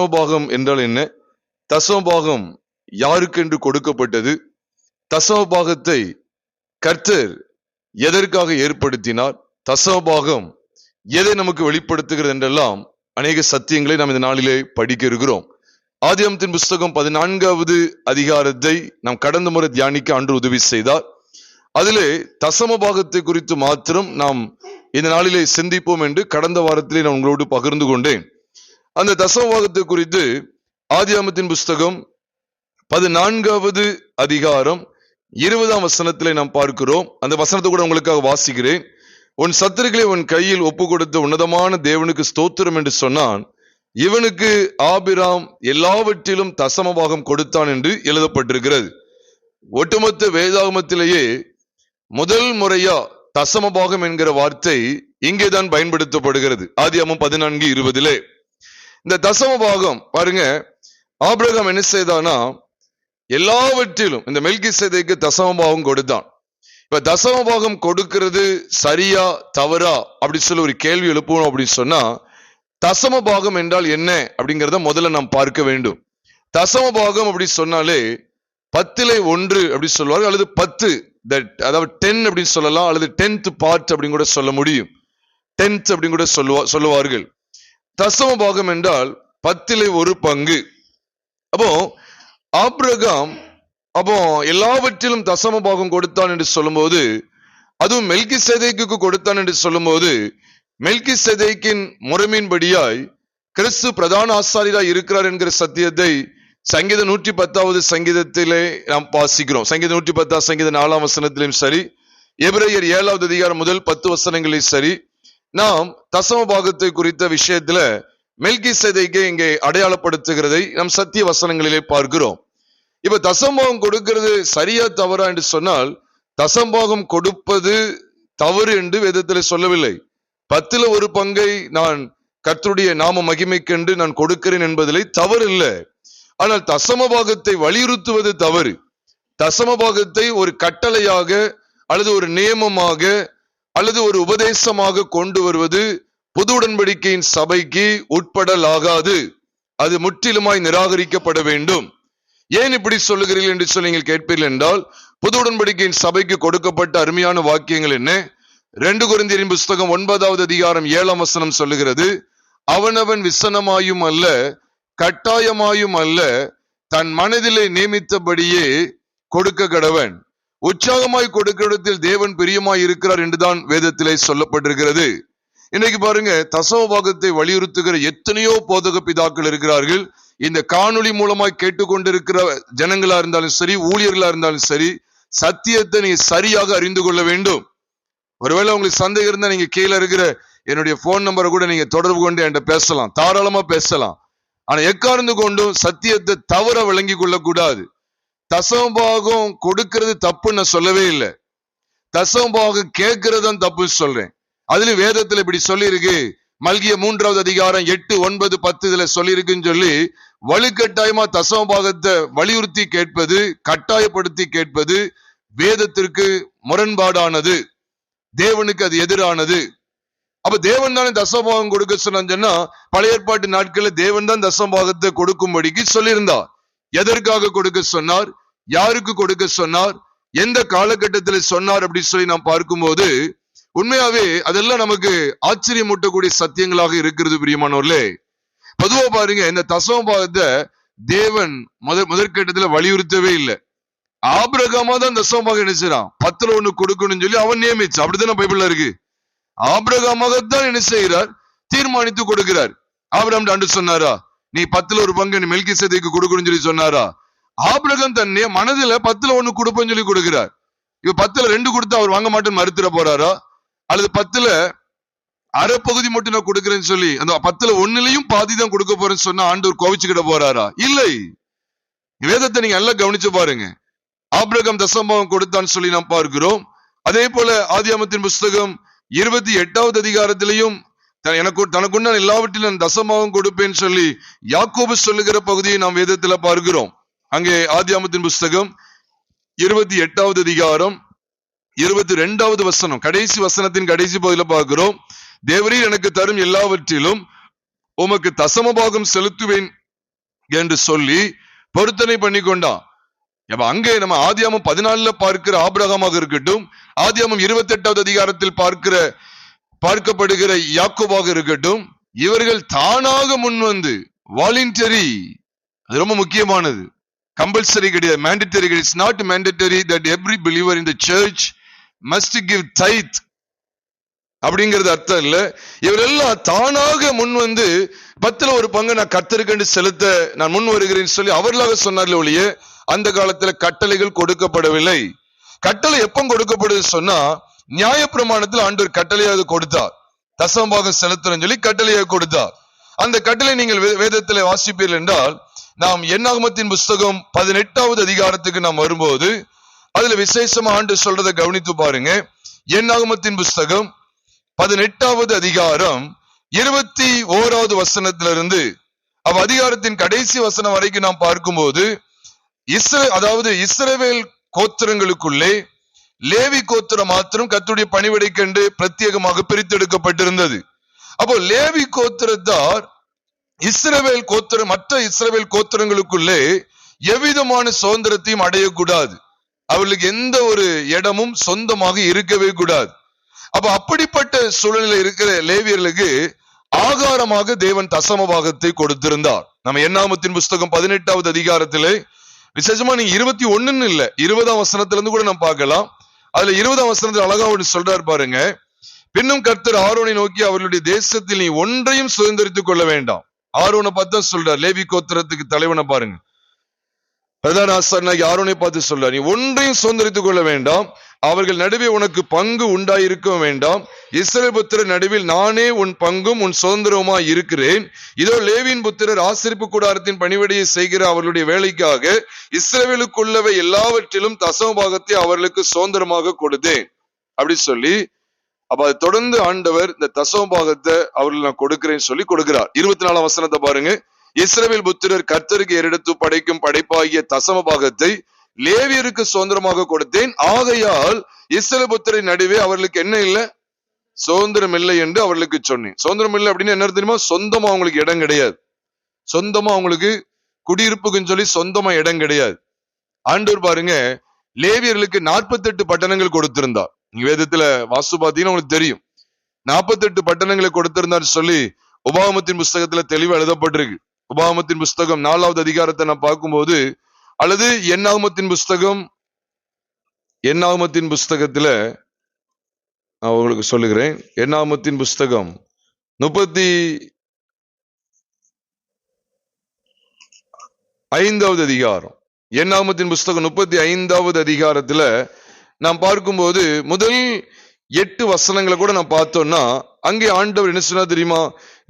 தசமபாகம் என்றால் என்ன? தசமபாகம் யாருக்கென்று கொடுக்கப்பட்டது? தசமபாகத்தை கர்த்தர் எதற்காக ஏற்படுத்தினார்? தசமபாகம் எதை நமக்கு வெளிப்படுத்துகிறது என்றெல்லாம் அநேக சத்தியங்களை நாம் இந்த நாளிலே படிக்க இருக்கிறோம். ஆதியாகமத்தின் புஸ்தகம் 14வது அதிகாரத்தை நாம் கடந்த முறை தியானிக்க அன்று உதவி செய்தார். அதிலே தசமபாகத்தை குறித்து மாத்திரம் நாம் இந்த நாளிலே சிந்திப்போம் என்று கடந்த வாரத்திலே நான் உங்களோடு பகிர்ந்து கொண்டேன். அந்த தசமபாகத்தை குறித்து ஆதியாகமத்தின் புஸ்தகம் 14வது அதிகாரம் 20ஆம் வசனத்திலே நாம் பார்க்கிறோம். அந்த வசனத்தை கூட உங்களுக்காக வாசிக்கிறேன். உன் சத்துருக்களை உன் கையில் ஒப்பு கொடுத்த உன்னதமான தேவனுக்கு ஸ்தோத்திரம் என்று சொன்னான். இவனுக்கு ஆபிராம் எல்லாவற்றிலும் தசமபாகம் கொடுத்தான் என்று எழுதப்பட்டிருக்கிறது. ஒட்டுமொத்த வேதாகமத்திலேயே முதல் முறையா தசமபாகம் என்கிற வார்த்தை இங்கேதான் பயன்படுத்தப்படுகிறது. ஆதியாகமம் 14:20. இந்த தசமபாகம் பாருங்க, ஆபிரகாம் என்ன செய்தானா, எல்லாவற்றிலும் இந்த மெல்கிசேதேக்கு தசமபாகம் கொடுத்தான். இப்ப தசமபாகம் கொடுக்கிறது சரியா தவறா அப்படி சொல்லி ஒரு கேள்வி எழுப்பணும் அப்படின்னு சொன்னா, தசமபாகம் என்றால் என்ன அப்படிங்கிறத முதல்ல நாம் பார்க்க வேண்டும். தசமபாகம் அப்படி சொன்னாலே 10 அப்படி சொல்லுவார்கள், அல்லது 10 அதாவது 10 அப்படின்னு சொல்லலாம், அல்லது 10th பார்ட் அப்படின்னு கூட சொல்ல முடியும். 10th அப்படின்னு கூட சொல்லுவார்கள். தசமபாகம் என்றால் 10 பங்கு. அப்போ ஆபிரகாம் எல்லாவற்றிலும் தசமபாகம் கொடுத்தான் என்று சொல்லும்போது, அதுவும் மெல்கிசேதேக்குக்கு கொடுத்தான் என்று சொல்லும்போது, மெல்கிசேதேக்கின் முறைமையின்படியாய் கிறிஸ்து பிரதான ஆசாரியராய் இருக்கிறார் என்கிற சத்தியத்தை சங்கீதம் 110வது சங்கீதத்திலே நாம் வாசிக்கிறோம். சங்கீதம் 110 சங்கீதம் 4ஆம் வசனத்திலும் சரி, எபிரேயர் 7வது அதிகாரம் முதல் 10 வசனங்களிலும் சரி, நாம் தசமபாகத்தை குறித்த விஷயத்துல மெல்கிசேதேக்கை இங்கே அடையாளப்படுத்துகிறதை நாம் சத்திய வசனங்களிலே பார்க்கிறோம். இப்ப தசமபாகம் கொடுக்கிறது சரியா தவறா என்று சொன்னால், தசமபாகம் கொடுப்பது தவறு என்று வேதத்திலே சொல்லவில்லை. 10 பங்கை நான் கர்த்தருடைய நாம மகிமைக்கென்று நான் கொடுக்கிறேன் என்பதிலே தவறு இல்லை. ஆனால் தசமபாகத்தை வலியுறுத்துவது தவறு. தசமபாகத்தை ஒரு கட்டளையாக அல்லது ஒரு நியமமாக அல்லது ஒரு உபதேசமாக கொண்டு வருவது புது உடன்படிக்கையின் சபைக்கு உட்படலாகாது. அது முற்றிலுமாய் நிராகரிக்கப்பட வேண்டும். ஏன் இப்படி சொல்லுகிறீர்கள் என்று சொல்லி நீங்கள் கேட்பீர்கள் என்றால், புது உடன்படிக்கையின் சபைக்கு கொடுக்கப்பட்ட அருமையான வாக்கியங்கள் என்ன? 2 கொரிந்தியரின் புஸ்தகம் 9வது அதிகாரம் 7ஆம் வசனம் சொல்லுகிறது, அவனவன் விசனமாயும் அல்ல கட்டாயமாயும் அல்ல, தன் மனதிலே நியமித்தபடியே கொடுக்க கடவன். உற்சாகமாய் கொடுக்கிற இடத்தில் தேவன் பிரியமாய் இருக்கிறார் என்றுதான் வேதத்திலே சொல்லப்பட்டிருக்கிறது. இன்னைக்கு பாருங்க, தசமபாகத்தை வலியுறுத்துகிற எத்தனையோ போதக பிதாக்கள் இருக்கிறார்கள். இந்த காணொளி மூலமாய் கேட்டுக்கொண்டிருக்கிற ஜனங்களா இருந்தாலும் சரி, ஊழியர்களா இருந்தாலும் சரி, சத்தியத்தை நீங்க சரியாக அறிந்து கொள்ள வேண்டும். ஒருவேளை உங்களுக்கு சந்தேகம் இருந்தா நீங்க கீழே இருக்கிற என்னுடைய போன் நம்பரை கூட நீங்க தொடர்பு கொண்டு என்கிட்ட பேசலாம், தாராளமா பேசலாம். ஆனா எக்காரணத்து கொண்டும் சத்தியத்தை தவற விளங்கி கொள்ளக்கூடாது. தசமபாகம் கொடுக்கிறது தப்புன்னு நான் சொல்லவே இல்லை. தசமபாகம் கேட்கறது தப்புன்னு சொல்றேன். அதுல வேதத்துல இப்படி சொல்லி இருக்கு. மல்கிய 3வது அதிகாரம் 8, 9, 10 இதுல சொல்லி இருக்குன்னு சொல்லி வலுக்கட்டாயமா தசமபாகத்தை வலியுறுத்தி கேட்பது, கட்டாயப்படுத்தி கேட்பது வேதத்திற்கு முரண்பாடானது, தேவனுக்கு அது எதிரானது. அப்ப தேவன் தானே தசமபாகம் கொடுக்க சொன்னா, பழைய ஏற்பாட்டு நாட்களில் தேவன் தான் தசமபாகத்தை கொடுக்கும்படிக்கு சொல்லியிருந்தார். எதற்காக கொடுக்க சொன்னார், யாருக்கு கொடுக்க சொன்னார், எந்த காலகட்டத்தில் சொன்னார் அப்படி சொல்லி நாம் பார்க்கும்போது உண்மையாவே அதெல்லாம் நமக்கு ஆச்சரியமூட்டக்கூடிய சத்தியங்களாக இருக்கிறது. பிரியமானவர்களே, பொதுவா பாருங்க, இந்த தசமபாகத்தை தேவன் முதற்கட்டத்துல வலியுறுத்தவே இல்லை. ஆபிரகாமா தான் தசமபாகம் என்ன செய்யறான், 10 கொடுக்கணும்னு சொல்லி அவன் நியமிச்சு. அப்படித்தானே பைபிள்ல இருக்கு. ஆபிரகாமாகத்தான் என்ன செய்கிறார், தீர்மானித்து கொடுக்கிறார். ஆபிரகாம் அன்று சொன்னாரா, நீ 10 பங்கு நீ மெல்கிசேதேக்கு கொடுக்கணும்னு சொல்லி சொன்னாரா? ஆபிரகாம் தன்னை மனதுல 10 கொடுப்பேன்னு சொல்லி கொடுக்கிறார். இப்ப 10 கொடுத்தா அவர் வாங்க மாட்டேன்னு மறுத்துட போறாரா? அல்லது 10 அரை பகுதி மட்டும் நான் கொடுக்கிறேன்னு சொல்லி அந்த 10 பாதி தான் கொடுக்க போறேன்னு சொன்னா ஆண்டவர் கோவிச்சுக்கிட போறாரா? இல்லை. வேதத்தை நீங்க நல்லா கவனிச்சு பாருங்க. ஆபிரகாம் தசமபாகம் கொடுத்தான்னு சொல்லி நாம் பார்க்கிறோம். அதே போல ஆதியாகமத்தின் புஸ்தகம் 28வது அதிகாரத்திலையும் தனக்குண்டான எல்லாவற்றிலும் தசமபாகம் கொடுப்பேன்னு சொல்லி யாக்கோபு சொல்லுகிற பகுதியை நாம் வேதத்துல பார்க்கிறோம். அங்கே ஆதியாகமத்தின் புஸ்தகம் 28வது அதிகாரம் 22வது வசனம், கடைசி வசனத்தின் கடைசி பகுதியில பார்க்கிறோம். தேவரீர் எனக்கு தரும் எல்லாவற்றிலும் உமக்கு தசமபாகம் செலுத்துவேன் என்று சொல்லி பொருத்தனை பண்ணி கொண்டான். அங்கே நம்ம ஆதியாமம் 14 பார்க்கிற ஆபிரகாமாக இருக்கட்டும், ஆதியாமம் 28வது அதிகாரத்தில் பார்க்கப்படுகிற யாக்கோபாக இருக்கட்டும், இவர்கள் தானாக முன் வந்து வாலண்டரி, அது ரொம்ப முக்கியமானது, கம்பல்சரி கிடையாது, மேண்டட்டரி கிடையாது. It's not mandatory that every believer in the search must give tithe அப்படிங்கிறது அர்த்தம் இல்ல. இவரெல்லாம் தானாக முன் வந்து 10ல் ஒரு பங்கு நான் கர்த்தருக்கு செலுத்த நான் முன் வருகிறேன் சொல்லி அவர்களாக சொன்னார்கள் ஒழிய அந்த காலத்துல கட்டளைகள் கொடுக்கப்படவில்லை. கட்டளை எப்ப கொடுக்கப்படுது சொன்னா, நியாயப்பிரமாணத்தில் ஆண்டவர் கட்டளையாக கொடுத்தார், தசமபாகம் செலுத்தணும் சொல்லி கட்டளையாக கொடுத்தார். அந்த கட்டளை நீங்கள் வேதத்துல வாசிப்பீர்கள் என்றால், நாம் என்னாகமத்தின் புஸ்தகம் 18வது அதிகாரத்துக்கு நாம் வரும்போது அதுல விசேஷமா ஆண்டு சொல்றதை கவனித்து பாருங்க. என்னாகமத்தின் புஸ்தகம் 18வது அதிகாரம் 21வது வசனத்திலிருந்து அதிகாரத்தின் கடைசி வசனம் வரைக்கும் நாம் பார்க்கும்போது, இஸ்ரவேல் கோத்திரங்களுக்குள்ளே லேவி கோத்திரம் மாத்திரம் கர்த்தருடைய பணிவிடைக்கென்று பிரத்யேகமாக பிரித்தெடுக்கப்பட்டிருந்தது. அப்போ லேவி கோத்திரத்தார் இஸ்ரவேல் கோத்திரம் மற்ற இஸ்ரவேல் கோத்திரங்களுக்குள்ளே எவ்விதமான சுதந்திரத்தையும் அடையக்கூடாது, அவர்களுக்கு எந்த ஒரு இடமும் சொந்தமாக இருக்கவே கூடாது. அப்படிப்பட்ட சூழ்நிலை இருக்கிற லேவியர்களுக்கு ஆகாரமாக தேவன் தசமபாகத்தை கொடுத்திருந்தார். நம்ம என்னாகமத்தின் புஸ்தகம் 18வது அதிகாரத்திலே விசேஷமா நீங்க 21 இல்ல 20ஆம் வசனத்துல இருந்து கூட நம்ம பார்க்கலாம். அதுல 20ஆம் வசனத்துல அழகா ஒன்று சொல்றாரு பாருங்க. பின்னும் கர்த்தர் ஆரோனை நோக்கி, அவர்களுடைய தேசத்தில் நீ ஒன்றையும் சுதந்திரித்துக் கொள்ள வேண்டாம். ஆரோனை பார்த்தா சொல்றார், லேவி கோத்திரத்துக்கு தலைவனை பாருங்க, பிரதான ஆசாரியனாகிய ஆரோனை பார்த்து சொல்றார், நீ ஒன்றையும் சுதந்திரித்துக் கொள்ள வேண்டாம், அவர்கள் நடுவே உனக்கு பங்கு உண்டாயிருக்க வேண்டாம். இஸ்ரவேல் புத்திரர் நடுவில் நானே உன் பங்கும் உன் சுதந்திரமாய் இருக்கிறேன். இதோ லேவியின் புத்திரர் ஆசரிப்பு கூடாரத்தின் பணிவிடையை செய்கிற அவர்களுடைய வேலைக்காக இஸ்ரவேலுக்குள்ளவை எல்லாவற்றிலும் தசமபாகத்தை அவர்களுக்கு சுதந்திரமாக கொடுத்தேன் அப்படி சொல்லி, அதை தொடர்ந்து ஆண்டவர் இந்த தசமபாகத்தை அவர்கள் நான் கொடுக்கிறேன்னு சொல்லி கொடுக்கிறார். 24ஆம் வசனத்தை பாருங்க. இஸ்ரவேல் புத்திரர் கர்த்தருக்கு ஏறெடுத்து படைக்கும் படைப்பாகிய தசமபாகத்தை லேவியருக்கு சுதந்திரமாக கொடுத்தேன். ஆகையால் இஸ்ரவேல் புத்திரரின் நடுவே அவர்களுக்கு என்ன இல்லை, சுதந்திரம் இல்லை என்று அவர்களுக்கு சொன்னேன். சுதந்திரம் இல்லை அப்படின்னு என்ன தெரியுமா, சொந்தமா அவங்களுக்கு இடம் கிடையாது, சொந்தமா அவங்களுக்கு குடியிருப்புக்குன்னு சொல்லி சொந்தமா இடம் கிடையாது. ஆண்டவர் பாருங்க, லேவியர்களுக்கு 48 பட்டணங்கள் கொடுத்திருந்தார். நீங்க வேதத்துல வாசு பாத்தீங்கன்னா உங்களுக்கு தெரியும், 48 பட்டணங்களை கொடுத்திருந்தார் சொல்லி உபாகமத்தின் புஸ்தகத்துல தெளிவா எழுதப்பட்டிருக்கு. உபாகமத்தின் புஸ்தகம் 4வது அதிகாரத்தை நான் பார்க்கும்போது, அல்லது என்னாகமத்தின் புஸ்தகத்துல நான் உங்களுக்கு சொல்லுகிறேன். என்னாகமத்தின் புஸ்தகம் 35வது அதிகாரம், என்னாகமத்தின் புஸ்தகம் 35வது அதிகாரத்துல நாம் பார்க்கும்போது முதல் 8 வசனங்களை கூட நான் பார்த்தோம்னா, அங்கே ஆண்டவர் என்ன சொன்னா தெரியுமா,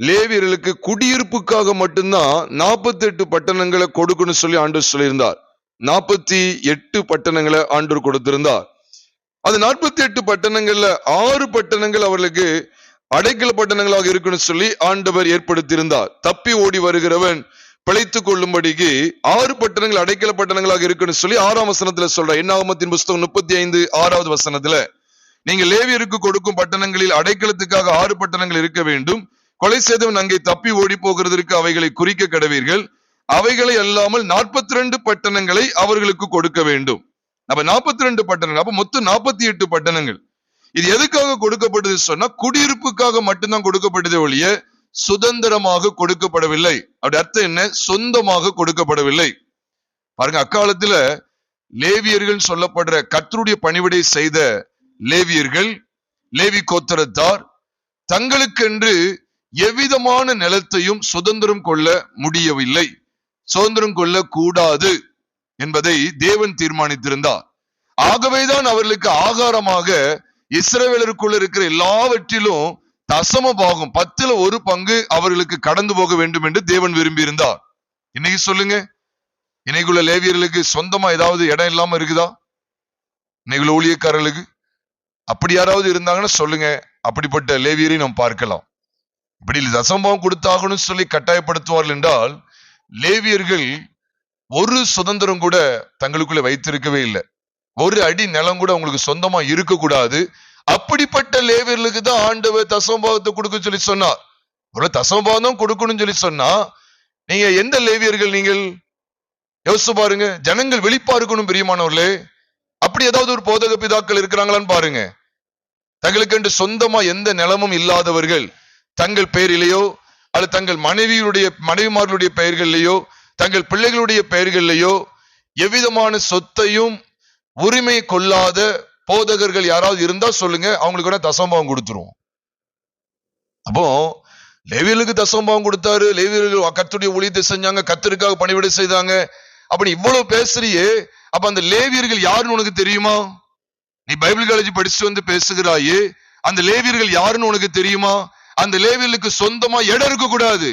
லேவியர்களுக்கு குடியிருப்புக்காக மட்டும்தான் 48 பட்டணங்களை கொடுக்கணும்னு சொல்லி ஆண்டவர் சொல்லியிருந்தார். 48 பட்டணங்களை ஆண்டவர் கொடுத்திருந்தார். அது 48 பட்டணங்கள்ல 6 பட்டணங்கள் அவர்களுக்கு அடைக்கல பட்டணங்களாக இருக்குன்னு சொல்லி ஆண்டவர் ஏற்படுத்தியிருந்தார். தப்பி ஓடி வருகிறவன் பிழைத்துக் கொள்ளும்படிக்கு 6 பட்டணங்கள் அடைக்கல பட்டணங்களாக இருக்குன்னு சொல்லி 6ஆம் வசனத்துல சொல்ற. என்னாகமத்தின் புஸ்தகம் 35 வசனத்துல, நீங்க லேவியருக்கு கொடுக்கும் பட்டணங்களில் அடைக்கலத்துக்காக 6 பட்டணங்கள் இருக்க வேண்டும். கொலை செய்தவன் அங்கே தப்பி ஓடி போகிறதற்கு அவைகளை குறிக்க கடவீர்கள். அவைகளை அல்லாமல் 42 பட்டணங்களை அவர்களுக்கு கொடுக்க வேண்டும். அப்ப 42 பட்டணங்கள், அப்ப மொத்தம் 48 பட்டணங்கள். இது எதுக்காக கொடுக்கப்பட்டது சொன்னா, குடியிருப்புக்காக மட்டும்தான் கொடுக்கப்பட்டதே ஒழிய சுதந்திரமாக கொடுக்கப்படவில்லை. அப்படி அர்த்தம் என்ன, சொந்தமாக கொடுக்கப்படவில்லை. பாருங்க, அக்காலத்துல லேவியர்கள் சொல்லப்படுற கர்த்தருடைய பணிவிடை செய்த லேவியர்கள், லேவி கோத்திரத்தார் தங்களுக்கென்று எவ்விதமான நிலத்தையும் சுதந்திரம் கொள்ள முடியவில்லை, சுதந்திரம் கொள்ள கூடாது என்பதை தேவன் தீர்மானித்திருந்தார். ஆகவேதான் அவர்களுக்கு ஆகாரமாக இஸ்ரவேலருக்குள்ள இருக்கிற எல்லாவற்றிலும் தசமபாகம் 10ல் ஒரு பங்கு அவர்களுக்கு கடந்து போக வேண்டும் என்று தேவன் விரும்பி இருந்தார். இன்னைக்கு சொல்லுங்க, இன்னைக்குள்ள லேவியர்களுக்கு சொந்தமா ஏதாவது இடம் இல்லாம இருக்குதா? இன்னைக்குள்ள ஊழியக்காரர்களுக்கு அப்படி யாராவது இருந்தாங்கன்னா சொல்லுங்க, அப்படிப்பட்ட லேவியரை நாம் பார்க்கலாம். இப்படி தசமபாகம் கொடுத்தாகணும் சொல்லி கட்டாயப்படுத்துவார்கள் என்றால், லேவியர்கள் ஒரு சுதந்திரம் கூட தங்களுக்குள்ள வைத்திருக்கவே இல்லை. ஒரு அடி நிலம் கூட அவங்களுக்கு சொந்தமா இருக்கக்கூடாது. அப்படிப்பட்ட லேவியர்களுக்கு தான் ஆண்டவர் தசமபாகத்தை கொடுக்க சொல்லி சொன்னார். ஒரு தசமபாகம் கொடுக்கணும்னு சொல்லி சொன்னா, நீங்க எந்த லேவியர்கள்? நீங்கள் யோசிச்சு பாருங்க. ஜனங்கள் விழிப்பா இருக்கணும் பிரியமானவர்களே. அப்படி ஏதாவது ஒரு போதக பிதாக்கள் இருக்கிறாங்களான்னு பாருங்க. தங்களுக்கென்று சொந்தமா எந்த நிலமும் இல்லாதவர்கள் தங்கள் பெயரிலேயோ அல்லது தங்கள் மனைவிமார்களுடைய பெயர்களிலேயோ தங்கள் பிள்ளைகளுடைய பெயர்களிலேயோ எவ்விதமான சொத்தையும் உரிமை கொள்ளாத போதகர்கள் யாராவது இருந்தா சொல்லுங்க, அவங்களுக்கு கூட தசமபாகம் கொடுத்துருவோம். அப்போ லேவியர்களுக்கு தசமபாகம் கொடுத்தாரு, லேவியர்கள் கர்த்தருடைய ஊழியத்தை செஞ்சாங்க, கர்த்தருக்காக பணிவிடை செய்தாங்க. அப்படி இவ்வளவு பேசுறியே, அப்ப அந்த லேவியர்கள் யாருன்னு உனக்கு தெரியுமா? நீ பைபிள் காலேஜ் படிச்சுட்டு வந்து பேசுகிறாயே, அந்த லேவியர்கள் யாருன்னு உனக்கு தெரியுமா? அந்த லேவியர்களுக்கு சொந்தமா இடம் இருக்க கூடாது.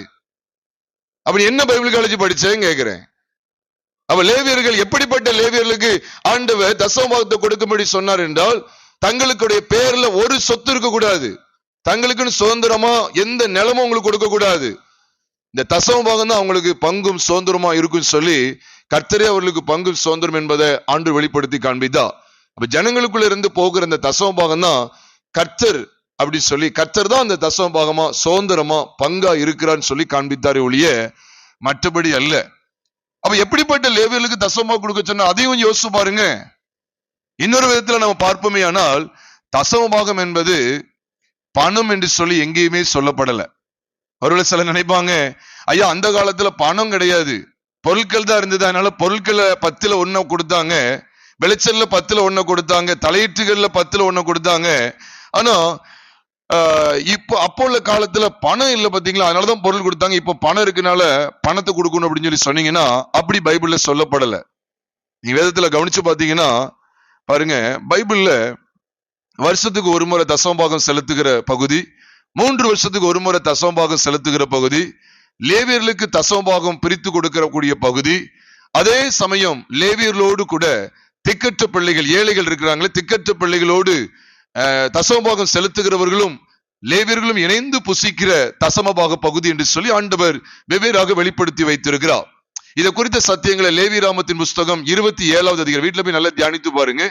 அப்படி என்ன பைபிள் காலேஜ் படிச்சேன்னு கேட்கிறேன். அப்ப லேவியர்கள் எப்படிப்பட்ட லேவியர்களுக்கு ஆண்டவர் தசமபாகத்தை கொடுக்கும்படி சொன்னார் என்றால், தங்களுடைய பேர்ல ஒரு சொத்து இருக்க கூடாது, தங்களுக்குன்னு சுதந்திரமா எந்த நிலமும் உங்களுக்கு கொடுக்க கூடாது. இந்த தசமபாகம் தான் அவங்களுக்கு பங்கும் சுதந்திரமா இருக்குன்னு சொல்லி கர்த்தரே அவர்களுக்கு பங்கும் சுதந்திரம் என்பதை ஆண்டு வெளிப்படுத்தி காண்பித்தா. அப்ப ஜனங்களுக்குள்ள இருந்து போகிற இந்த தசமபாகம் தான் கர்த்தர் அப்படி சொல்லி, கர்த்தர் தான் அந்த தசமபாகமா சுதந்திரமா பங்கா இருக்கிறான்னு சொல்லி காண்பித்தாரே ஒழிய மற்றபடி அல்ல. அப்ப எப்படிப்பட்ட லேவியர்களுக்கு தசமபாகம் கொடுக்க சொன்னா அதையும் யோசிச்சு பாருங்க. இன்னொரு விதத்துல நம்ம பார்ப்போமே ஆனால், தசமபாகம் என்பது பணம் என்று சொல்லி எங்கேயுமே சொல்லப்படல. அவர்கள் சில நினைப்பாங்க, ஐயா அந்த காலத்துல பணம் கிடையாது, பொருட்கள் தான் இருந்தது, அதனால பொருட்களை 10ல் 1 கொடுத்தாங்க, விளைச்சல்ல 10ல் 1 கொடுத்தாங்க, தலையீட்டுகள்ல 10ல் 1 கொடுத்தாங்க. ஆனா இப்போ அப்போ உள்ள காலத்துல பணம் இல்ல பாத்தீங்களா, அதனாலதான் பொருள் கொடுத்தாங்க. இப்ப பணம் இருக்குனால பணத்தை கொடுக்கணும் அப்படின்னு சொல்லி சொன்னீங்கன்னா அப்படி பைபிள்ல சொல்லப்படல. நீங்க வேதத்துல கவனிச்சு பாத்தீங்கன்னா பாருங்க, பைபிள்ல வருஷத்துக்கு ஒரு முறை தசமபாகம் செலுத்துகிற பகுதி, 3 வருஷத்துக்கு ஒரு முறை தசமபாகம் செலுத்துகிற பகுதி, லேவியர்களுக்கு தசமபாகம் பிரித்து கொடுக்கிற கூடிய பகுதி. அதே சமயம் லேவியர்களோடு கூட திக்கற்ற பிள்ளைகள், ஏழைகள் இருக்கிறாங்களே, திக்கற்ற பிள்ளைகளோடு தசமபாகம் செலுத்துகிறவர்களும் லேவியர்களும் இணைந்து புசிக்கிற தசமபாக பகுதி என்று சொல்லி ஆண்டவர் வெவ்வேறாக வெளிப்படுத்தி வைத்திருக்கிறார். இதை குறித்த சத்தியங்களை லேவியராமத்தின் புஸ்தகம் 27வது அதிகாரம், வீட்டுல போய் நல்லா தியானித்து பாருங்க.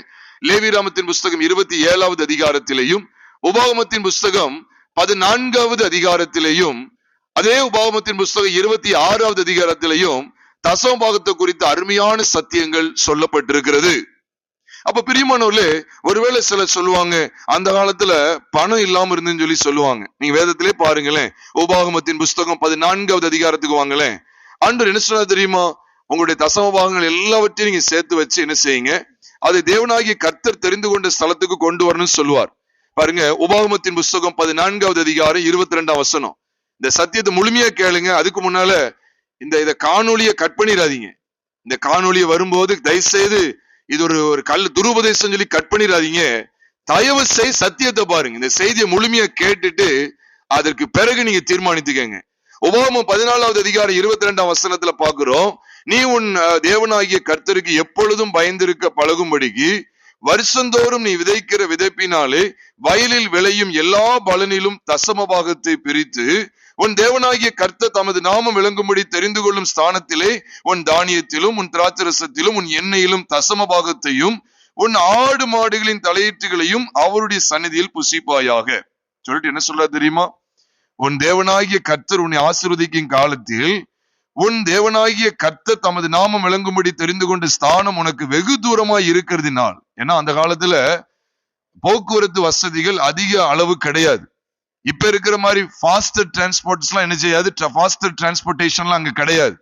லேவியராமத்தின் புஸ்தகம் 27வது அதிகாரத்திலேயும் உபாகமத்தின் புஸ்தகம் 14வது அதிகாரத்திலேயும் அதே உபாகமத்தின் புஸ்தகம் 26வது அதிகாரத்திலேயும் தசமபாகத்தை குறித்த அருமையான சத்தியங்கள் சொல்லப்பட்டிருக்கிறது. அப்ப பிரியமானவர்களே, ஒருவேளை சிலர் சொல்லுவாங்க அந்த காலத்துல பணம் இல்லாம இருந்துன்னு சொல்லி சொல்லுவாங்க. நீங்க வேதத்திலே பாருங்களேன், உபாகமத்தின் புஸ்தகம் 14வது அதிகாரத்துக்கு வாங்களேன். ஆண்டவர் என்ன சொன்னா தெரியுமா? உங்களுடைய தசமபாகங்கள் எல்லாவற்றையும் நீங்க சேர்த்து வச்சு என்ன செய்யுங்க, அதை தேவனாகிய கர்த்தர் தெரிந்து கொண்ட ஸ்தலத்துக்கு கொண்டு வரணும்னு சொல்லுவார். பாருங்க, உபாகமத்தின் புஸ்தகம் 14வது அதிகாரம் 22ஆம் வசனம். இந்த சத்தியத்தை முழுமையா கேளுங்க. அதுக்கு முன்னால இத காணொலியை கட் பண்ணிடாதீங்க. இந்த காணொலியை வரும்போது தயவு செய்து இது ஒரு துருபதேசம் சொல்லி கட் பண்ணிடாதீங்க. தயவு செய்து சத்தியத்தை பாருங்க. இந்த செய்தியை முழுமையா கேட்டுட்டு அதற்கு பிறகு நீங்க தீர்மானித்துக்கங்க. உபாகமம் 14வது அதிகாரம் 22ஆம் வசனத்துல பாக்குறோம், நீ உன் தேவனாகிய கர்த்தருக்கு எப்பொழுதும் பயந்திருக்க பழகும்படிக்கு வருஷந்தோறும் நீ விதைக்கிற விதைப்பினாலே வயலில் விளையும் எல்லா பலனிலும் தசமபாகத்தை பிரித்து உன் தேவனாகிய கர்த்தர் தமது நாமம் விளங்கும்படி தெரிந்து கொள்ளும் ஸ்தானத்திலே உன் தானியத்திலும் உன் திராட்சரசத்திலும் உன் எண்ணெயிலும் தசமபாகத்தையும் உன் ஆடு மாடுகளின் தலையீட்டுகளையும் அவருடைய சந்நிதியில் புசிப்பாயாக சொல்லிட்டு என்ன சொல்ல தெரியுமா? உன் தேவனாகிய கர்த்தர் உன்னை ஆசீர்வதிக்கும் காலத்தில் உன் தேவனாகிய கர்த்தர் தமது நாமம் விளங்கும்படி தெரிந்து கொண்ட ஸ்தானம் உனக்கு வெகு தூரமாய் இருக்கிறதுனால். ஏன்னா அந்த காலத்துல போக்குவரத்து வசதிகள் அதிக அளவு கிடையாது. இப்ப இருக்கிற மாதிரி ஃபாஸ்டர் டிரான்ஸ்போர்ட்ஸ் எல்லாம் என்ன செய்யாது, ஃபாஸ்டர் டிரான்ஸ்போர்டேஷன்லாம் அங்க கிடையாது.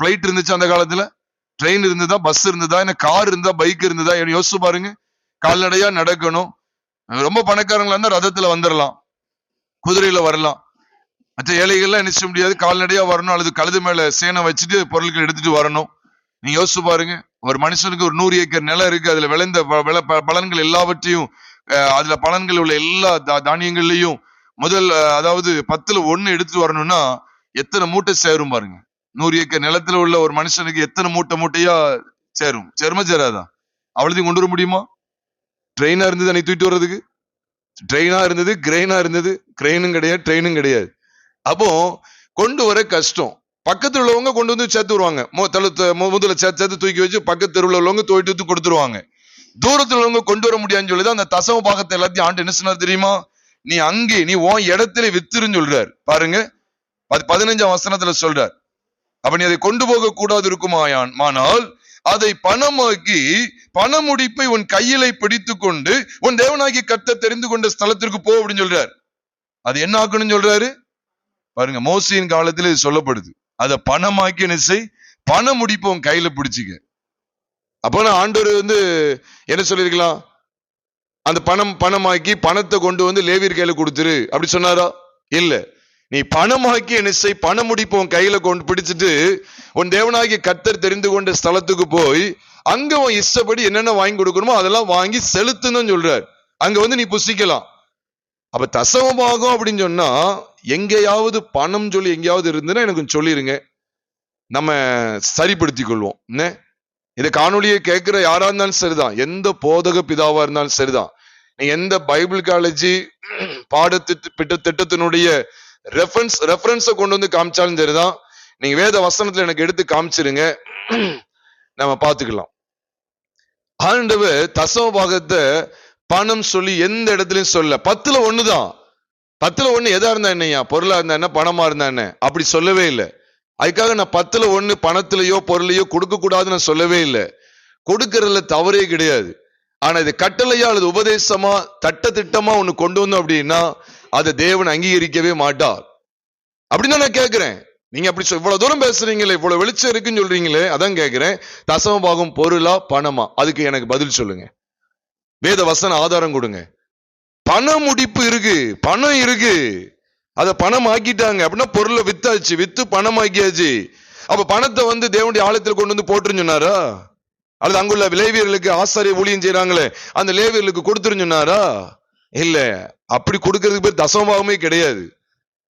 பிளைட் இருந்துச்சு அந்த காலத்துல, ட்ரெயின் இருந்ததா, பஸ் இருந்ததா, என்ன கார் இருந்தா, பைக் இருந்ததா? யோசிச்சு பாருங்க. கால்நடையா நடக்கணும். ரொம்ப பணக்காரங்களா இருந்தா ரதத்துல வந்துடலாம், குதிரையில வரலாம். மற்ற ஏழைகள்லாம் என்ன செய்ய முடியாது, கால்நடையா வரணும் அல்லது கழுது மேல சேனை வச்சுட்டு பொருட்கள் எடுத்துட்டு வரணும். நீங்க யோசிச்சு பாருங்க, ஒரு மனுஷனுக்கு ஒரு 100 ஏக்கர் நிலம் இருக்கு, அதுல விளைந்த பலன்கள் எல்லாவற்றையும், அதுல பலன்கள் உள்ள எல்லா தானியங்கள்லயும் முதல் அதாவது 10ல் 1 எடுத்துட்டு வரணும்னா எத்தனை மூட்டை சேரும் பாருங்க. 100 ஏக்கர் நிலத்துல உள்ள ஒரு மனுஷனுக்கு எத்தனை மூட்டையா சேரும்? சேருமா சேராதா? அவ்வளோதையும் கொண்டு வர முடியுமா? ட்ரெயினா இருந்தது அன்னைக்கு தூக்கிட்டு வர்றதுக்கு, ட்ரெயினா இருந்தது, கிரெயினா இருந்தது, கிரெயினும் கிடையாது, ட்ரெயினும் கிடையாது. அப்போ கொண்டு வர கஷ்டம். பக்கத்துல உள்ளவங்க கொண்டு வந்து சேர்த்து வருவாங்க, முதல்ல சேர்த்து தூக்கி வச்சு பக்கத்து தெருவில் உள்ளவங்க தூக்கி கொடுத்துருவாங்க. தூரத்துல உள்ளவங்க கொண்டு வர முடியாதுன்னு சொல்லிதான் அந்த தசம பாகத்தை எல்லாத்தையும் ஆண்டு என்ன சொன்னார் தெரியுமா? நீ அங்கே நீ உன் இடத்துல வித்துருன்னு சொல்றாரு பாருங்க. 15ஆம் வசனத்துல சொல்றார். அப்ப நீ அதை கொண்டு போக கூடாது இருக்குமானால் அதை பணமாக்கி பண முடிப்பை உன் கையிலே பிடித்து கொண்டு உன் தேவனாகிய கர்த்தர் தெரிந்து கொண்ட ஸ்தலத்திற்கு போ அப்படின்னு சொல்றாரு. அது என்ன ஆக்கணும்னு சொல்றாரு பாருங்க. மோசையின் காலத்துல இது சொல்லப்படுது. அதை பணமாக்கி என்ன செய், பண முடிப்பை உன் கையில பிடிச்சிக்க. அப்போ ஆண்டவர் என்ன சொல்லிருக்கலாம், அந்த பணமாக்கி பணத்தை கொண்டு லேவியர் கையில கொடுத்துரு அப்படி சொன்னாரா? இல்ல. நீ பணமாக்கி என்ன செய், பண முடிப்பு உன் கையில கொண்டு பிடிச்சிட்டு உன் தேவனாகிய கர்த்தர் தெரிந்து கொண்ட ஸ்தலத்துக்கு போய் அங்க உன் இஷ்டப்படி என்னென்ன வாங்கி கொடுக்கணுமோ அதெல்லாம் வாங்கி செலுத்துன்னு சொல்றாரு. அங்க நீ புசிக்கலாம். அப்ப தசமபாகம் அப்படின்னு சொன்னா எங்கேயாவது பணம் சொல்லி எங்கேயாவது இருந்துன்னா எனக்கு சொல்லிருங்க, நம்ம சரிப்படுத்திக் கொள்வோம். என்ன இந்த காணொலியை கேட்கிற யாரா இருந்தாலும் சரிதான், எந்த போதக பிதாவா இருந்தாலும் சரிதான், நீ எந்த பைபிள் காலேஜ் திட்டத்தினுடைய ரெஃபரன்ஸ கொண்டு காமிச்சாலும் சரிதான், நீங்க வேத வசனத்துல எனக்கு எடுத்து காமிச்சிருங்க, நம்ம பாத்துக்கலாம். ஆண்டவர் தசம பாகத்தை பணம் சொல்லி எந்த இடத்துலயும் சொல்ல. 10ல் 1 தான். 10ல் 1 எதா இருந்தா என்னையா, பொருளா இருந்தா என்ன, பணமா இருந்தா என்ன, அப்படி சொல்லவே இல்லை. அதுக்காக நான் 10ல் 1 பணத்திலேயோ பொருளையோ கொடுக்க கூடாதுன்னு நான் சொல்லவே இல்லை. கொடுக்கறதுல தவறே கிடையாது. ஆனா இது கட்டளையா அல்லது உபதேசமா திட்டமா ஒண்ணு கொண்டு வந்தோம் அப்படின்னா அதை தேவன் அங்கீகரிக்கவே மாட்டார். அப்படின்னு நான் கேட்கிறேன். நீங்க அப்படி இவ்வளவு தூரம் பேசுறீங்களே, இவ்வளவு வெளிச்சம் இருக்குன்னு சொல்றீங்களே, அதான் கேட்கிறேன். தசம பாகம் பொருளா பணமா, அதுக்கு எனக்கு பதில் சொல்லுங்க. வேத வசன ஆதாரம் கொடுங்க. பண முடிப்பு இருக்கு, பணம் இருக்கு, அத பணம் ஆக்கிட்டாங்க அப்படின்னா பொருளை வித்தாச்சு, வித்து பணம் ஆக்கியாச்சு. அப்ப பணத்தை தேவனுடைய ஆலயத்தில் கொண்டு போட்டுருன்னு சொன்னாரா? அல்லது அங்குள்ள லேவியர்களுக்கு ஆசாரிய ஊழியம் செய்யறாங்களே அந்த லேவியர்களுக்கு கொடுத்துருன்னு சொன்னாரா? இல்ல. அப்படி கொடுக்கறதுக்கு பேர் தசமபாகமே கிடையாது.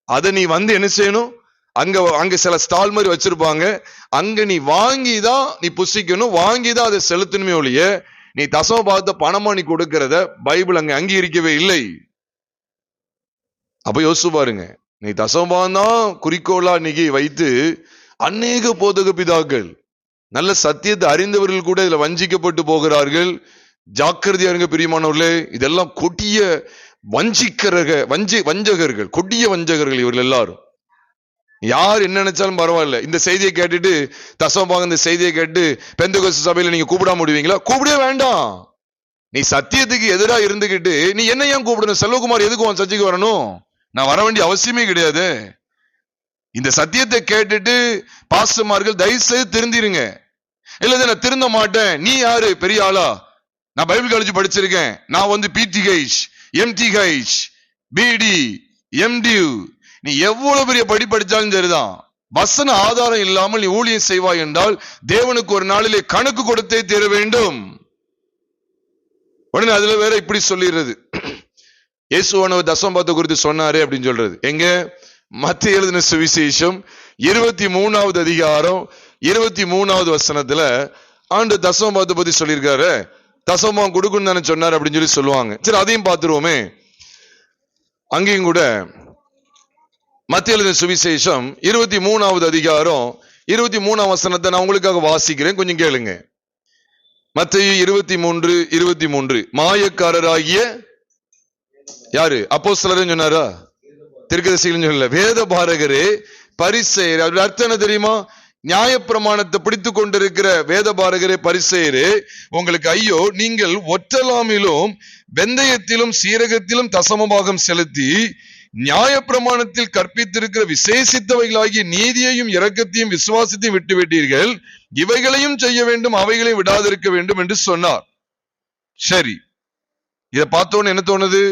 அதை நீ என்ன செய்யணும், அங்க சில ஸ்டால் மாதிரி வச்சிருப்பாங்க, அங்க நீ வாங்கிதான் நீ புசிக்கணும், வாங்கிதான் அதை செலுத்தணுமே ஒழிய நீ தசம பாகத்தை பணமா நீ கொடுக்கறத பைபிள் அங்க அங்கீகரிக்கவே இல்லை. அப்ப யோசிச்சு பாருங்க. நீ தசம பாகம் தான் குறிக்கோளா இன்னைக்கு வைத்து அநேக போதக பிதாக்கள், நல்ல சத்தியத்தை அறிந்தவர்கள் கூட இதுல வஞ்சிக்கப்பட்டு போகிறார்கள். ஜாக்கிரதையா இருங்க பிரியமானவர்களே. இதெல்லாம் கொடிய வஞ்சகர்கள், கொடிய வஞ்சகர்கள் இவர்கள் எல்லாரும். யார் என்ன நினைச்சாலும் பரவாயில்ல. இந்த செய்தியை கேட்டுட்டு தசமபாகம் இந்த செய்தியை கேட்டு பெந்தகோஸ்து சபையில நீங்க கூப்பிட முடிவீங்களா? கூப்பிடவே வேண்டாம். நீ சத்தியத்துக்கு எதிராக இருந்துகிட்டு நீ என்ன ஏன் கூப்பிடணும்? செல்வகுமார் எதுக்கு உன் சர்ச்சைக்கு வரணும்? நான் வர வேண்டிய அவசியமே கிடையாது. இந்த சத்தியத்தை கேட்டுட்டு பாஸ்டர்மார்கள் தயவு செய்து திருந்திருங்க. இல்ல நான் திருந்த மாட்டேன், நீ யாரு பெரிய ஆளா? நான் பைபிள் காலேஜ் படிச்சிருக்கேன், நான் PTH, MTH, BD, MD, நீ எவ்வளவு பெரிய படிச்சாலும் சரிதான், வசன ஆதாரம் இல்லாமல் நீ ஊழியம் செய்வாய் என்றால் தேவனுக்கு ஒரு நாளிலே கணக்கு கொடுத்தே தீர வேண்டும். உடனே அதுல வேற இப்படி சொல்லிடுறது, இயேசுவானவர் தசமபாகத்தை குறித்து சொன்னாரு அப்படின்னு சொல்றது. எங்க? மத்தேயு எழுதின சுவிசேஷம் 23வது அதிகாரம் 23வது வசனத்துல ஆண்டு தசமபாகத்தை பத்தி சொல்லியிருக்காரு. தசமபாகம் கொடுக்கணும் தானே சொன்னார் அப்படின்னு சொல்லுவாங்க. சரி, அதையும் பார்த்துருவோமே. அங்கேயும் கூட மத்தேயு எழுதின சுவிசேஷம் 23வது அதிகாரம் 23ஆம் வசனத்தை நான் உங்களுக்காக வாசிக்கிறேன், கொஞ்சம் கேளுங்க. மத்தேயு 23:23 மாயக்காரராகிய யாரு? அப்போஸ்தலர் சொன்னாரா? தீர்க்கதரிசிகள் சொல்லல, வேத பாரகரே பரிசேயரே. அதோட அர்த்தம் என்ன தெரியுமா? நியாயப்பிரமாணத்தை பிடித்துக் கொண்டிருக்கிற வேத பாரகரே பரிசேயரே, உங்களுக்கு ஐயோ, நீங்கள் ஒற்றலாமிலும் வெந்தயத்திலும் சீரகத்திலும் தசமபாகம் செலுத்தி நியாயப்பிரமாணத்தில் கற்பித்திருக்கிற விசேஷித்தவைகளாகிய நீதியையும் இரக்கத்தையும் விசுவாசத்தையும் விட்டுவிட்டீர்கள், இவைகளையும் செய்ய வேண்டும், அவைகளையும் விடாதிருக்க வேண்டும் என்று சொன்னார். சரி, இதை பார்த்தோன்னு என்ன தோணுது?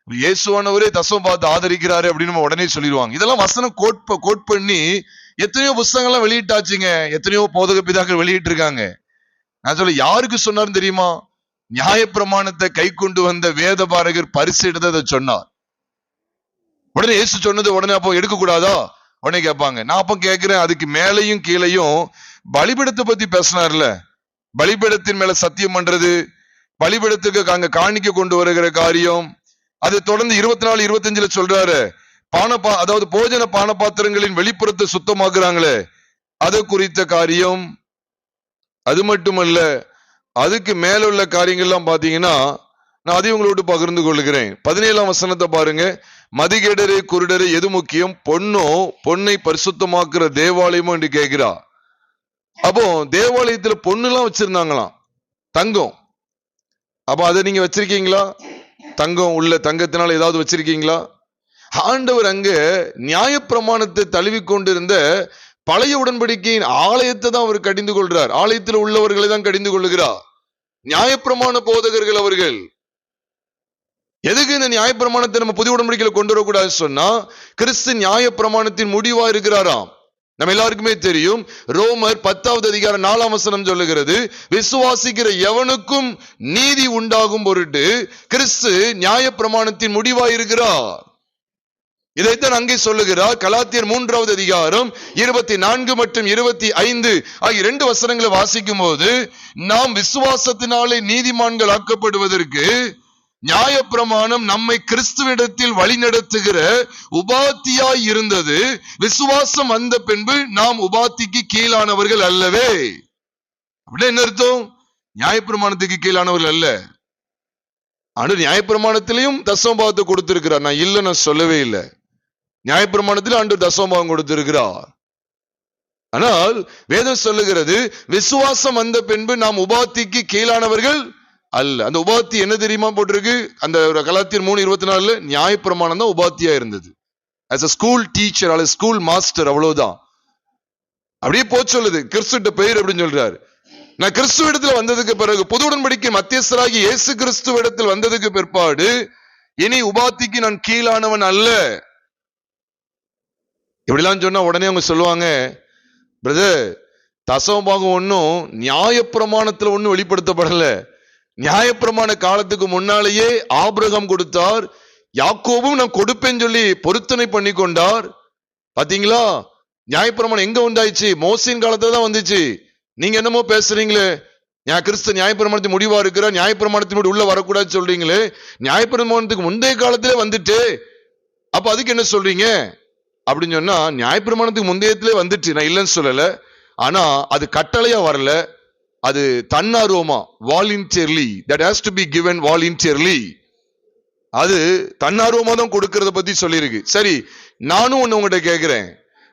இயேசுவானவரே தசமபாகத்தை ஆதரிக்கிறாரு அப்படின்னு நம்ம உடனே சொல்லிடுவாங்க. இதெல்லாம் வசனம் கோட் பண்ணி எத்தனையோ புஸ்தகங்கள்லாம் வெளியிட்டாச்சுங்க, எத்தனையோ போதக பிதாக்கள் வெளியிட்டு இருக்காங்க. நான் சொல்ல, யாருக்கு சொன்னார்னு தெரியுமா? நியாயப்பிரமாணத்தை கை கொண்டு வந்த வேத பாரகர் பரிசேயிட்டு சொன்னார். உடனே இயேசு சொன்னது உடனே அப்போ எடுக்க கூடாதா? உடனே கேட்பாங்க. நான் அப்ப கேட்கிறேன், அதுக்கு மேலையும் கீழையும் பலிபீடத்தை பத்தி பேசினார்ல, பலிபீடத்தின் மேல சத்தியம் பண்றது, பலிபீடத்துக்கு அங்க காணிக்க கொண்டு வருகிற காரியம், அது தொடர்ந்து 24, 25 சொல்றாரு. அதாவது போஜன பான பாத்திரங்களின் வெளிப்புறத்தை சுத்தமாக்குறாங்களே, அது குறித்த காரியம். அது மட்டுமல்ல, அதுக்கு மேல உள்ள காரியங்கள்லாம் பாத்தீங்கன்னா நான் அதையும் உங்களோட பகிர்ந்து கொள்கிறேன். 17ஆம் வசனத்தை பாருங்க. மதிகேடரே குருடரே, எது முக்கியம்? பொன்னை பரிசுத்தமாக்குற தேவாலயமோ என்று கேட்கிறார். அப்போ தேவாலயத்துல பொண்ணுலாம் வச்சிருந்தாங்களாம், தங்கம். அப்ப அதை நீங்க வச்சிருக்கீங்களா? தங்கம் உள்ள தங்கத்தினால ஏதாவது வச்சிருக்கீங்களா? ஆண்டவர் அங்க நியாயப்பிரமாணத்தை தழுவி கொண்டிருந்த பழைய உடன்படிக்கையின் ஆலயத்தை தான் அவர் கடிந்து கொள்றார். ஆலயத்தில் உள்ளவர்களை தான் கடிந்து கொள்ளுகிறார். நியாயப்பிரமாண போதகர்கள் அவர்கள். எதுக்கு இந்த நியாயப்பிரமாணத்தை நம்ம புதிய உடன்படிக்கையில கொண்டு வரக்கூடாது சொன்னா, கிறிஸ்து நியாயப்பிரமாணத்தின் முடிவா இருக்கிறாராம். நம்ம எல்லாருக்குமே தெரியும், ரோமர் 10வது அதிகாரம் 4ஆம் வசனம் சொல்லுகிறது, விசுவாசிக்கிற எவனுக்கும் நீதி உண்டாகும் பொருட்டு கிறிஸ்து நியாயப்பிரமாணத்தின் முடிவா இருக்கிறார். இதைத்தான் அங்கே சொல்லுகிறார். கலாத்தியர் 3வது அதிகாரம் 24 மற்றும் 25 ஆகிய 2 வசனங்களை வாசிக்கும் போது, நாம் விசுவாசத்தினாலே நீதிமான்கள் ஆக்கப்படுவதற்கு நியாயப்பிரமாணம் நம்மை கிறிஸ்துவிடத்தில் வழிநடத்துகிற உபாத்தியாய் இருந்தது. விசுவாசம் வந்த பின்பு நாம் உபாத்திக்கு கீழானவர்கள் அல்லவே. அப்படி என்ன அர்த்தம்? நியாயப்பிரமாணத்துக்கு கீழானவர்கள் அல்ல. ஆனா நியாயப்பிரமாணத்திலையும் தசமபாகத்தை கொடுத்திருக்கிறார். நான் இல்லைன்னு சொல்லவே இல்லை. நியாயப்பிரமாணத்தில் ஆண்டவர் தசமபாகம் கொடுத்திருக்கிறார். ஆனால் வேதம் சொல்லுகிறது, விசுவாசம் வந்த பின்பு நாம் உபாத்திக்கு கீழானவர்கள் அல்ல. அந்த உபாத்தி என்ன தெரியுமா போட்டிருக்கு? அந்த கலாத்தியர் 3:24 நியாயப்பிரமாணம் தான் உபாத்தியா இருந்தது. as a ஸ்கூல் டீச்சர் அல்லது ஸ்கூல் மாஸ்டர், அவ்வளவுதான். அப்படியே போச்சு சொல்லுது. கிறிஸ்துவிட்ட பெயர் அப்படின்னு சொல்றாரு. நான் கிறிஸ்துவ இடத்துல வந்ததுக்கு பிறகு, புது உடன்படிக்கை மத்தியஸ்தராகி இயேசு கிறிஸ்துவ இடத்தில் வந்ததுக்கு பிற்பாடு இனி உபாத்திக்கு நான் கீழானவன் அல்ல. இப்படிலாம் சொன்னா உடனே அவங்க சொல்லுவாங்க, பிரதர் தசமபாகம் ஒன்னும் நியாயப்பிரமாணத்துல ஒன்னும் வெளிப்படுத்தப்படல. நியாயப்பிரமாண காலத்துக்கு முன்னாலேயே ஆபிரகாம் கொடுத்தார், யாக்கோபும் நான் கொடுப்பேன்னு சொல்லி பொருத்தனை பண்ணி கொண்டார். பாத்தீங்களா, நியாயப்பிரமாணம் எங்க உண்டாயிச்சு? மோசையின் காலத்துல தான் வந்துச்சு. நீங்க என்னமோ பேசுறீங்களே, கிறிஸ்து நியாயப்பிரமாணத்தின் முடிவா இருக்கிற, நியாயப்பிரமாணத்தின் உள்ள வரக்கூடாது சொல்றீங்களே. நியாயப்பிரமாணத்துக்கு முந்தைய காலத்திலே வந்துட்டு அப்ப அதுக்கு என்ன சொல்றீங்க அப்படின்னு சொன்னா, நியாயப்பிரமாணத்துக்கு முந்தையத்திலே வந்துட்டு, நான் இல்லைன்னு சொல்லல. ஆனா அது கட்டளையா வரல, அது தன்னார்வமா, voluntarily, that has to be given voluntarily. அது தன்னார்வமா தான் கொடுக்கறத பத்தி சொல்லியிருக்கு. சரி, நானும் ஒண்ணு உங்ககிட்ட கேட்கிறேன்,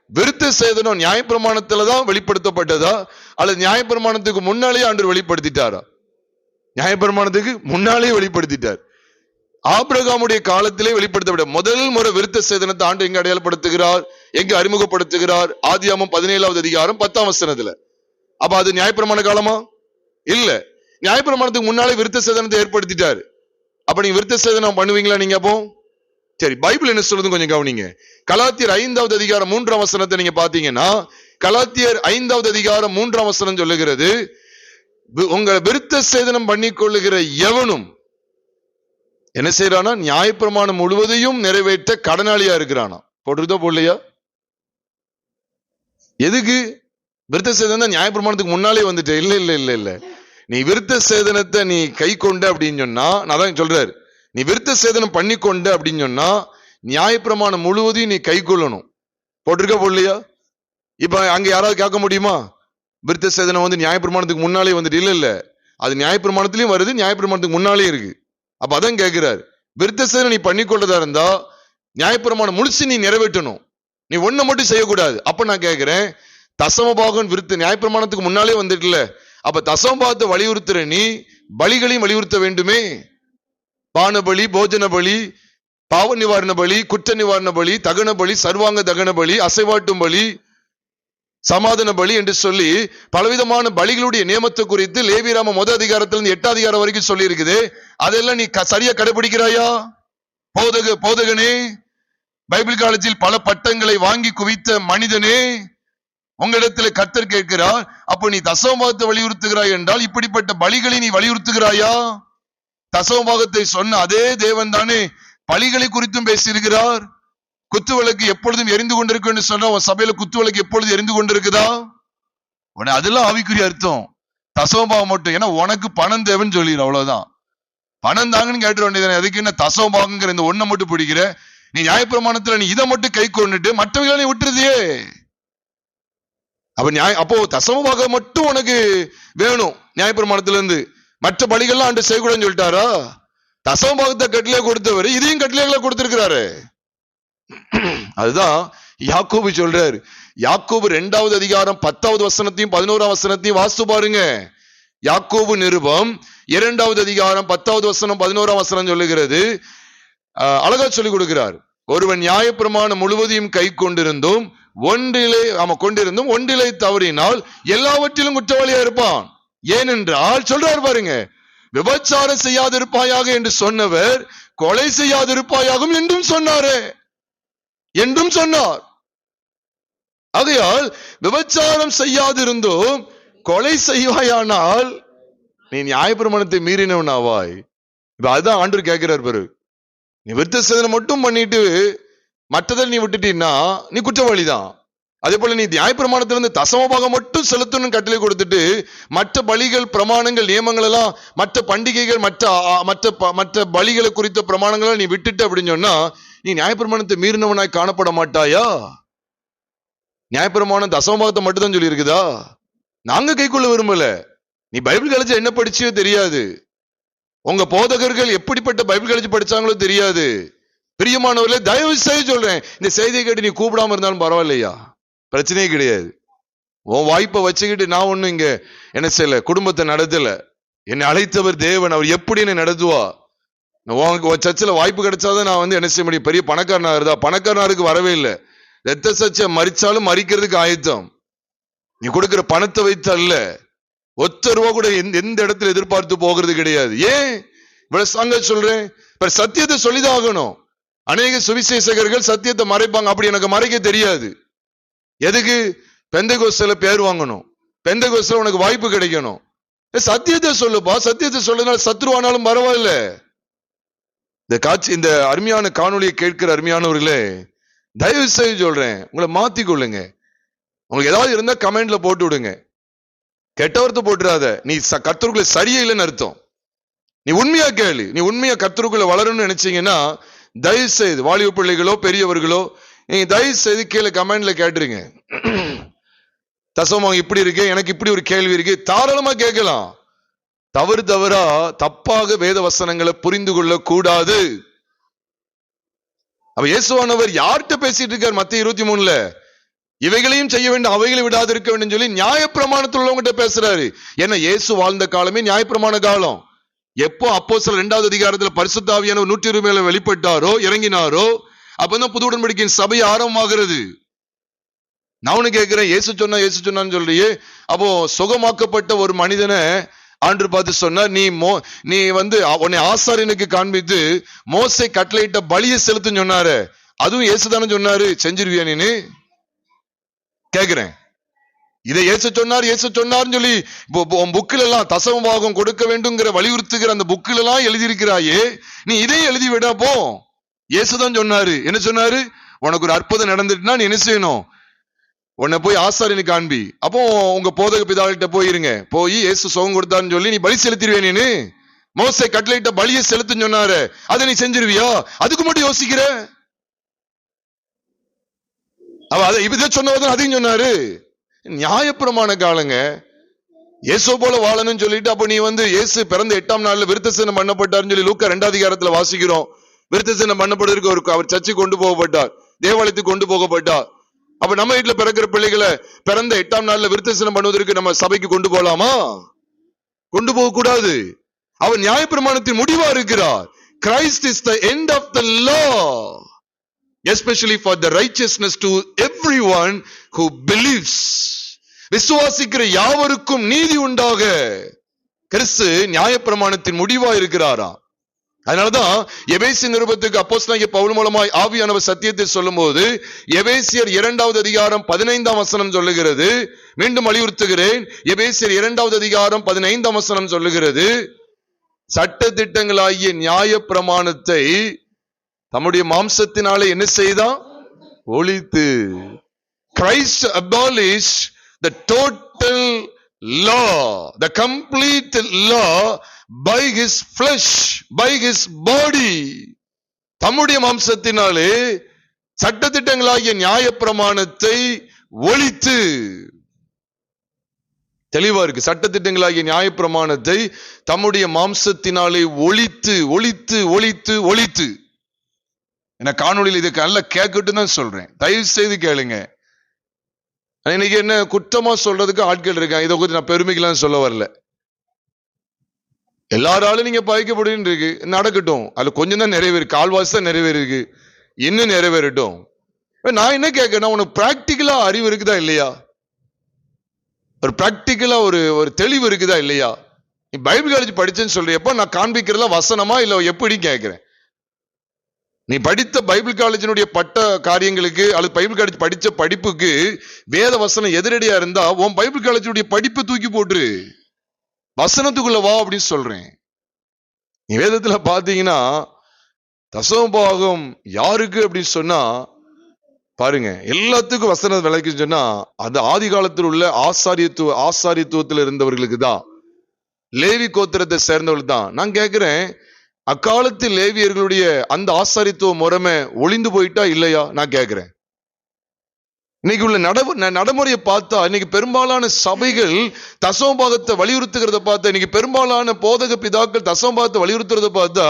விருத்த சேதனம் நியாயப்பிரமாணத்துல தான் வெளிப்படுத்தப்பட்டதா அல்லது நியாயப்பிரமாணத்துக்கு முன்னாலேயே ஆண்டவர் வெளிப்படுத்திட்டாரா? நியாயப்பிரமாணத்துக்கு முன்னாலேயே வெளிப்படுத்திட்டார். ஆபிரகாமுடைய காலத்திலே வெளிப்படுத்தப்பட்ட முதல் முறை விருத்த சேதனத்தை ஆண்டு எங்க அடையாளப்படுத்துகிறார், எங்க அறிமுகப்படுத்துகிறார்? ஆதியாகமம் 17வது அதிகாரம் 10ஆம் வசனத்துல. அப்ப அது நியாயப்பிரமாண காலமா? இல்ல, நியாயப்பிரமாணத்துக்கு முன்னாலே விருத்த சேதனத்தை ஏற்படுத்திட்டாரு. அப்ப நீங்க விருத்த சேதனம் பண்ணுவீங்களா நீங்க? அப்போ சரி, பைபிள் என்ன சொல்றது கொஞ்சம் கவனிங்க. கலாத்தியர் 5வது அதிகாரம் 3ஆம் வசனத்தை நீங்க பாத்தீங்கன்னா, கலாத்தியர் 5வது அதிகாரம் 3ஆம் வசனம் சொல்லுகிறது, உங்களை விருத்த சேதனம் பண்ணி கொள்ளுகிற எவனும் என்ன செய்யறானா, நியாயப்பிரமாணம் முழுவதையும் நிறைவேற்ற கடனாளியா இருக்கிறானா. போட்டுருதோ போடலையா? எதுக்கு? விருத்த சேதனம் நியாயப்பிரமாணத்துக்கு முன்னாலே வந்துட்டு. இல்ல இல்ல இல்ல இல்ல, நீ விருத்த சேதனத்தை நீ கை கொண்ட அப்படின்னு சொன்னா, நான் தான் சொல்றாரு, நீ விருத்த சேதனம் பண்ணி கொண்ட அப்படின்னு சொன்னா நியாயப்பிரமாணம் முழுவதையும் நீ கை கொள்ளணும். போட்டிருக்க போடலையா? இப்ப அங்க யாராவது கேட்க முடியுமா, விருத்த சேதனம் வந்து நியாயப்பிரமாணத்துக்கு முன்னாலே வந்துட்டு? இல்ல இல்ல, அது நியாயப்பிரமாணத்திலயும் வருது, நியாயப்பிரமாணத்துக்கு முன்னாலே இருக்கு. அப்ப அதான் கேட்கிறார், விருத்த சேதனம் நீ பண்ணிக்கொள்ளதா இருந்தா நியாயப்பிரமாணம் முழுசு நீ நிறைவேற்றணும், நீ ஒண்ணு மட்டும் செய்யக்கூடாது. அப்ப நான் கேட்கிறேன், தசமபாகம் விருத்த நியாயப்பிரமாணத்துக்கு முன்னாலே வந்துட்டுல, அப்ப தசமபாகத்தை வலியுறுத்துற நீ பலிகளையும் வலியுறுத்த வேண்டுமே. பான பலி, போஜன பலி, பாவ நிவாரண பலி, குற்ற நிவாரண பலி, தகன பலி, சர்வாங்க தகன பலி, அசைவாட்டும் பலி, சமாதான பலி என்று சொல்லி பலவிதமான பலிகளுடைய நியமத்தை குறித்து லேவியராம 1 அதிகாரத்திலிருந்து 8 அதிகாரம் வரைக்கும் சொல்லி இருக்குது. அதெல்லாம் நீ சரியா கடைபிடிக்கிறாயா? போதகனே, பைபிள் காலேஜில் பல பட்டங்களை வாங்கி குவித்த மனிதனே, உங்களிடத்துல கர்த்தர் கேட்கிறார், அப்ப நீ தசமபாகத்தை வலியுறுத்துகிறாய் என்றால் இப்படிப்பட்ட பலிகளை நீ வலியுறுத்துகிறாயா? தசமபாகத்தை சொன்ன அதே தேவன் தானே பலிகளை குறித்தும் பேசியிருக்கிறார். குத்துவிளக்கு எப்பொழுதும் எரிந்து கொண்டிருக்கு என்று சொன்னா, உன் சபையில குத்துவிளக்கு எப்பொழுது எரிந்து கொண்டிருக்குதா? உடனே அதெல்லாம் ஆவிக்குரிய அர்த்தம். தசமபாகம் மட்டும், ஏன்னா உனக்கு பணம் தேவைன்னு சொல்லிடு, அவ்வளவுதான். பணம் தாங்கன்னு கேட்டுற வேண்டியது. அதுக்கு என்ன தசமபாகங்கிற இந்த ஒன்றை மட்டும் பிடிக்கிற? நீ நியாயப்பிரமாணத்துல நீ இதை மட்டும் கை கொண்டுட்டு மற்றவங்களை நீ விட்டுருதியே. அப்போ தசமபாகம் மட்டும் உனக்கு வேணும் நியாயப்பிரமாணத்துல இருந்து, மற்ற பலிகள்லாம் ஆண்டு செய்யக்கூடாதுன்னு சொல்லிட்டாரா? தசமபாகத்தை கட்டிலே கொடுத்தவர் இதையும் கட்டிலே கொடுத்திருக்கிறாரு. அதுதான் யாக்கோபு சொல்றாரு, யாக்கோபு 2வது அதிகாரம் 10வது வசனத்தையும் 11ஆம் வசனத்தையும் வாசித்து பாருங்க. யாக்கோபு நிருபம் 2வது அதிகாரம் 10வது வசனம் 11ஆம் வசனம் சொல்லுகிறது, அழகா சொல்லிக் கொடுக்கிறார். ஒருவன் நியாயப்பிரமாணம் முழுவதையும் கை கொண்டிருந்தும் ஒன்றிலே தவறினால் எல்லாவற்றிலும் குற்றவாளியா இருப்பான். ஏனென்றால் சொல்றார் பாருங்க, விபச்சாரம் செய்யாதிருப்பாயாக என்று சொன்னவர் கொலை செய்யாதிருப்பாயாகும் என்றும் சொன்னாரே, என்றும் சொன்னார். ஆகையால் விபச்சாரம் செய்யாதிருந்தும் கொலை செய்வாயானால் நீ நியாயப்பிரமாணத்தை மீறினவனாவாய். இப்ப அதுதான் ஆண்டவர் கேட்கிறார் பாரு. நீ விருத்த சேதனை மட்டும் பண்ணிட்டு மற்றதை நீ விட்டுட்டீன்னா நீ குற்றவாளிதான். அதே போல நீ நியாயப்பிரமாணத்திலிருந்து தசமபாகம் மட்டும் செலுத்தணும் கட்டளை கொடுத்துட்டு மற்ற பலிகள் பிரமாணங்கள் நியமங்கள் எல்லாம் மற்ற பண்டிகைகள் மற்ற பலிகளை குறித்த பிரமாணங்களை நீ விட்டுட்டு அப்படின்னு சொன்னா நீ நியாயப்பிரமாணத்தை மீறினவனாய் காணப்பட மாட்டாயா? நியாயப்பிரமாணம் தசமபாகத்தை மட்டும் தான் சொல்லி இருக்குதா? நாங்க கைக்குள்ள விரும்பல. நீ பைபிள் காலேஜ் என்ன படிச்சியோ தெரியாது, உங்க போதகர்கள் எப்படிப்பட்ட பைபிள் காலேஜ் படிச்சாங்களோ தெரியாது. பிரியமானவர்களே, தயவு செய்து சொல்றேன், இந்த செய்தியை கேட்டு நீ கூப்பிடாம இருந்தாலும் பரவாயில்லையா, பிரச்சனையே கிடையாது. உன் வாய்ப்பை வச்சுக்கிட்டு நான் ஒண்ணு இங்க என்ன செய்யல, குடும்பத்தை நடத்தல. என்னை அழைத்தவர் தேவன், அவர் எப்படி என்னை நடத்துவா? சர்ச்சில் வாய்ப்பு கிடைச்சாதான் நான் என்ன செய்ய முடியும்? பெரிய பணக்காரனா இருந்தா, பணக்காரனாருக்கு வரவே இல்லை. ரத்த சர்ச்சை மறிச்சாலும் மறிக்கிறதுக்கு ஆயத்தம். நீ கொடுக்கிற பணத்தை வைத்து அல்ல, ஒத்த ரூபா கூட எந்த இடத்துல எதிர்பார்த்து போகிறது கிடையாது. ஏன் இவ்வளவு சாங்க சொல்றேன்? சத்தியத்தை சொல்லிதான் ஆகணும். அநேக சுவிசேஷகர்கள் சத்தியத்தை மறைப்பாங்க, அப்படி எனக்கு மறைக்க தெரியாது. எதுக்கு? பெந்தகோஸ்தல பேர் வாங்கணும், பெந்தகோஸ்தல உனக்கு வாய்ப்பு கிடைக்கணும். சத்தியத்தை சொல்லுப்பா, சத்தியத்தை சொல்லுனால சத்ருவானாலும் பரவாயில்ல. இந்த அருமையான காணொலியை கேட்கிற அருமையானவர்களே, தயவு செய்து சொல்றேன், உங்களை மாத்திக்கொள்ளுங்க. உங்களுக்கு ஏதாவது இருந்தா கமெண்ட்ல போட்டு விடுங்க. கெட்டவர்த்த போட்டுறாத. நீ கர்த்தருக்குள்ள சரியே இல்லைன்னு அர்த்தம். நீ உண்மையா கேளு. நீ உண்மையா கர்த்தருக்குள்ள வளரணும்னு நினைச்சீங்கன்னா தயவு செய்து வாலிப பிள்ளைகளோ பெரியவர்களோ நீங்க தயவு செய்து கீழே கமெண்ட்ல கேட்டுருங்க. தசமம் இப்படி இருக்கு, எனக்கு இப்படி ஒரு கேள்வி இருக்கு, தாராளமா கேட்கலாம். தவறா தப்பாக வேத வசனங்களை புரிந்து கொள்ள கூடாது. அப்ப இயேசுவானவர் யார்கிட்ட பேசிட்டு இருக்கார்? மத்திய 23ல இவைகளையும் செய்ய வேண்டும் அவைகளை விடாது இருக்க வேண்டும் சொல்லி நியாயப்பிரமாணத்தில் உள்ளவங்கிட்ட பேசுறாரு. ஏன்னா இயேசு வாழ்ந்த காலமே நியாயப்பிரமாண காலம். எப்போ அப்போஸ்தலர் 2வது அதிகாரத்துல பரிசுத்த ஆவியானவர் 120 வெளிப்பட்டாரோ இறங்கினாரோ அப்பதான் புது உடன்படிக்கையின் சபை ஆரம்பமாகிறது. நான் ஒண்ணு கேட்கிறேன், இயேசு சொன்னான்னு சொல்றியே, அப்போ சுகமாக்கப்பட்ட ஒரு மனிதனை ஆண்டு பார்த்து சொன்னார், நீ உன்னை ஆசாரியனுக்கு காண்பித்து மோசே கட்டளையிட்ட பலியை செலுத்துன்னு சொன்னாரு. அதுவும் இயேசுதானே சொன்னாரு. செஞ்சிருவியா நீன்னு கேக்குறேன். இதை இயேசு சொன்னார்னு சொல்லி புக்கில் எல்லாம் தசமபாகம் கொடுக்க வேண்டும்ங்கிற வலியுறுத்துகிற அந்த புக்கில் எல்லாம் எழுதியிருக்கிறாயே, நீ இதை எழுதி விட போ. இயேசுதான் சொன்னாரு. என்ன சொன்னாரு? உனக்கு ஒரு அற்புதம் நடந்துட்டுனா நீ என்ன செய்யணும்? உன்னை போய் ஆசாரியனுக்கு காண்பி. அப்போ உங்க போதக பிதாவிட்ட போயிருங்க, போய் இயேசு சுகம் கொடுத்தான்னு சொல்லி நீ பலி செலுத்திடுவே. நீனு மோசே கட்டளையிட்ட பலியை செலுத்துன்னு சொன்னாரு, அதை நீ செஞ்சிருவியா? அதுக்கு மட்டும் யோசிக்கிற. இதை சொன்னவதான் அதையும் சொன்னாரு. நியாயப்பிரமாண காலங்க. இயேசு போல வாழணும்னு சொல்லிட்டு அப்ப நீ இயேசு பிறந்த 8ஆம் நாள்ல விருத்தசேதனம் பண்ணப்பட்டார்னு சொல்லி லூக்கா 2 அதிகாரத்துல வாசிக்கிறோம். விருத்தசேதனம் பண்ணப்படுவதற்கு அவர் சர்ச்சைக்கு கொண்டு போகப்பட்டார், தேவாலயத்துக்கு கொண்டு போகப்பட்டார். அப்ப நம்ம வீட்டுல பிறக்கிற பிள்ளைகளை பிறந்த 8ஆம் நாள்ல விருத்தசேதனம் பண்ணுவதற்கு நம்ம சபைக்கு கொண்டு போகலாமா? கொண்டு போக கூடாது. அவர் நியாயப்பிரமாணத்தின் முடிவா இருக்கிறார். Christ is the end of the law, especially for the righteousness to everyone who believes. விசுவாசிக்கிற யாவருக்கும் நீதி உண்டாக கிறிஸ்து நியாயப்பிரமாணத்தின் முடிவா இருக்கிறாரா. அதனாலதான் எபேசியர் நிருபத்துக்கு அப்போஸ்தலனாகிய பவுல் மூலமாய் ஆவியானவர் சத்தியத்தை சொல்லும் போது எபேசியர் 2வது அதிகாரம் 15ஆம் வசனம் சொல்லுகிறது. மீண்டும் வலியுறுத்துகிறேன், எபேசியர் 2வது அதிகாரம் 15ஆம் வசனம் சொல்லுகிறது, சட்ட திட்டங்களாகிய நியாய பிரமாணத்தை தம்முடைய மாம்சத்தினாலே என்ன செய்தான்? ஒழித்து. Christ abolished the total law, the complete law by his flesh, by his body. தம்முடைய மாம்சத்தினாலே சட்டதிட்டங்களாகிய நியாய பிரமாணத்தை ஒழித்து. தெளிவா இருக்கு. சட்டதிட்டங்களாகிய நியாய பிரமாணத்தை தம்முடைய மாம்சத்தினாலே ஒழித்து ஒழித்து ஒழித்து ஒழித்து. என்ன காணொலியில் இதுக்கு நல்ல கேட்கட்டும் தான் சொல்றேன், தயவு செய்து கேளுங்க. இன்னைக்கு என்ன குற்றமா சொல்றதுக்கு ஆட்கள் இருக்காங்க. இதை குறித்து நான் பெருமைக்கெல்லாம் சொல்ல வரல. எல்லாராலும் நீங்க பாதிக்கப்படுன்னு இருக்கு, நடக்கட்டும். அதுல கொஞ்சம் தான் நிறைவேறு, கால்வாசி தான் நிறைவேறிருக்கு, இன்னும் நிறைவேறட்டும். நான் என்ன கேட்கிறேன்னா, உனக்கு பிராக்டிக்கலா அறிவு இருக்குதா இல்லையா? ஒரு பிராக்டிக்கலா ஒரு தெளிவு இருக்குதா இல்லையா? நீ பைபிள் காலேஜ் படிச்சேன்னு சொல்றியப்ப நான் காண்பிக்கிறதா வசனமா இல்ல எப்படி கேட்கிறேன். நீ படித்த பைபிள் காலேஜினுடைய பட்ட காரியங்களுக்கு அல்லது பைபிள் காலேஜ் படிச்ச படிப்புக்கு வேத வசனம் எதிரடியா இருந்தா உன் பைபிள் காலேஜுடைய படிப்பை தூக்கி போட்டுரு, வசனத்துக்குள்ள வா அப்படின்னு சொல்றேன். நீ வேதத்துல பாத்தீங்கன்னா தசமபாகம் யாருக்கு அப்படின்னு சொன்னா பாருங்க, எல்லாத்துக்கும் வசன விளக்கி சொன்னா அது ஆதி காலத்தில் உள்ள ஆசாரியத்துவத்தில் இருந்தவர்களுக்கு தான், லேவி கோத்திரத்தை சேர்ந்தவர்கள் தான். நான் கேட்கிறேன், அக்காலத்தில் லேவியர்களுடைய அந்த ஆசாரித்துவ முறைமை ஒளிந்து போயிட்டா இல்லையா? நான் கேட்கிறேன். இன்னைக்கு உள்ள நடைமுறையை பார்த்தா இன்னைக்கு பெரும்பாலான சபைகள் தசமபாகத்தை வலியுறுத்துகிறத பார்த்தா, இன்னைக்கு பெரும்பாலான போதக பிதாக்கள் தசமபாகத்தை வலியுறுத்துறத பார்த்தா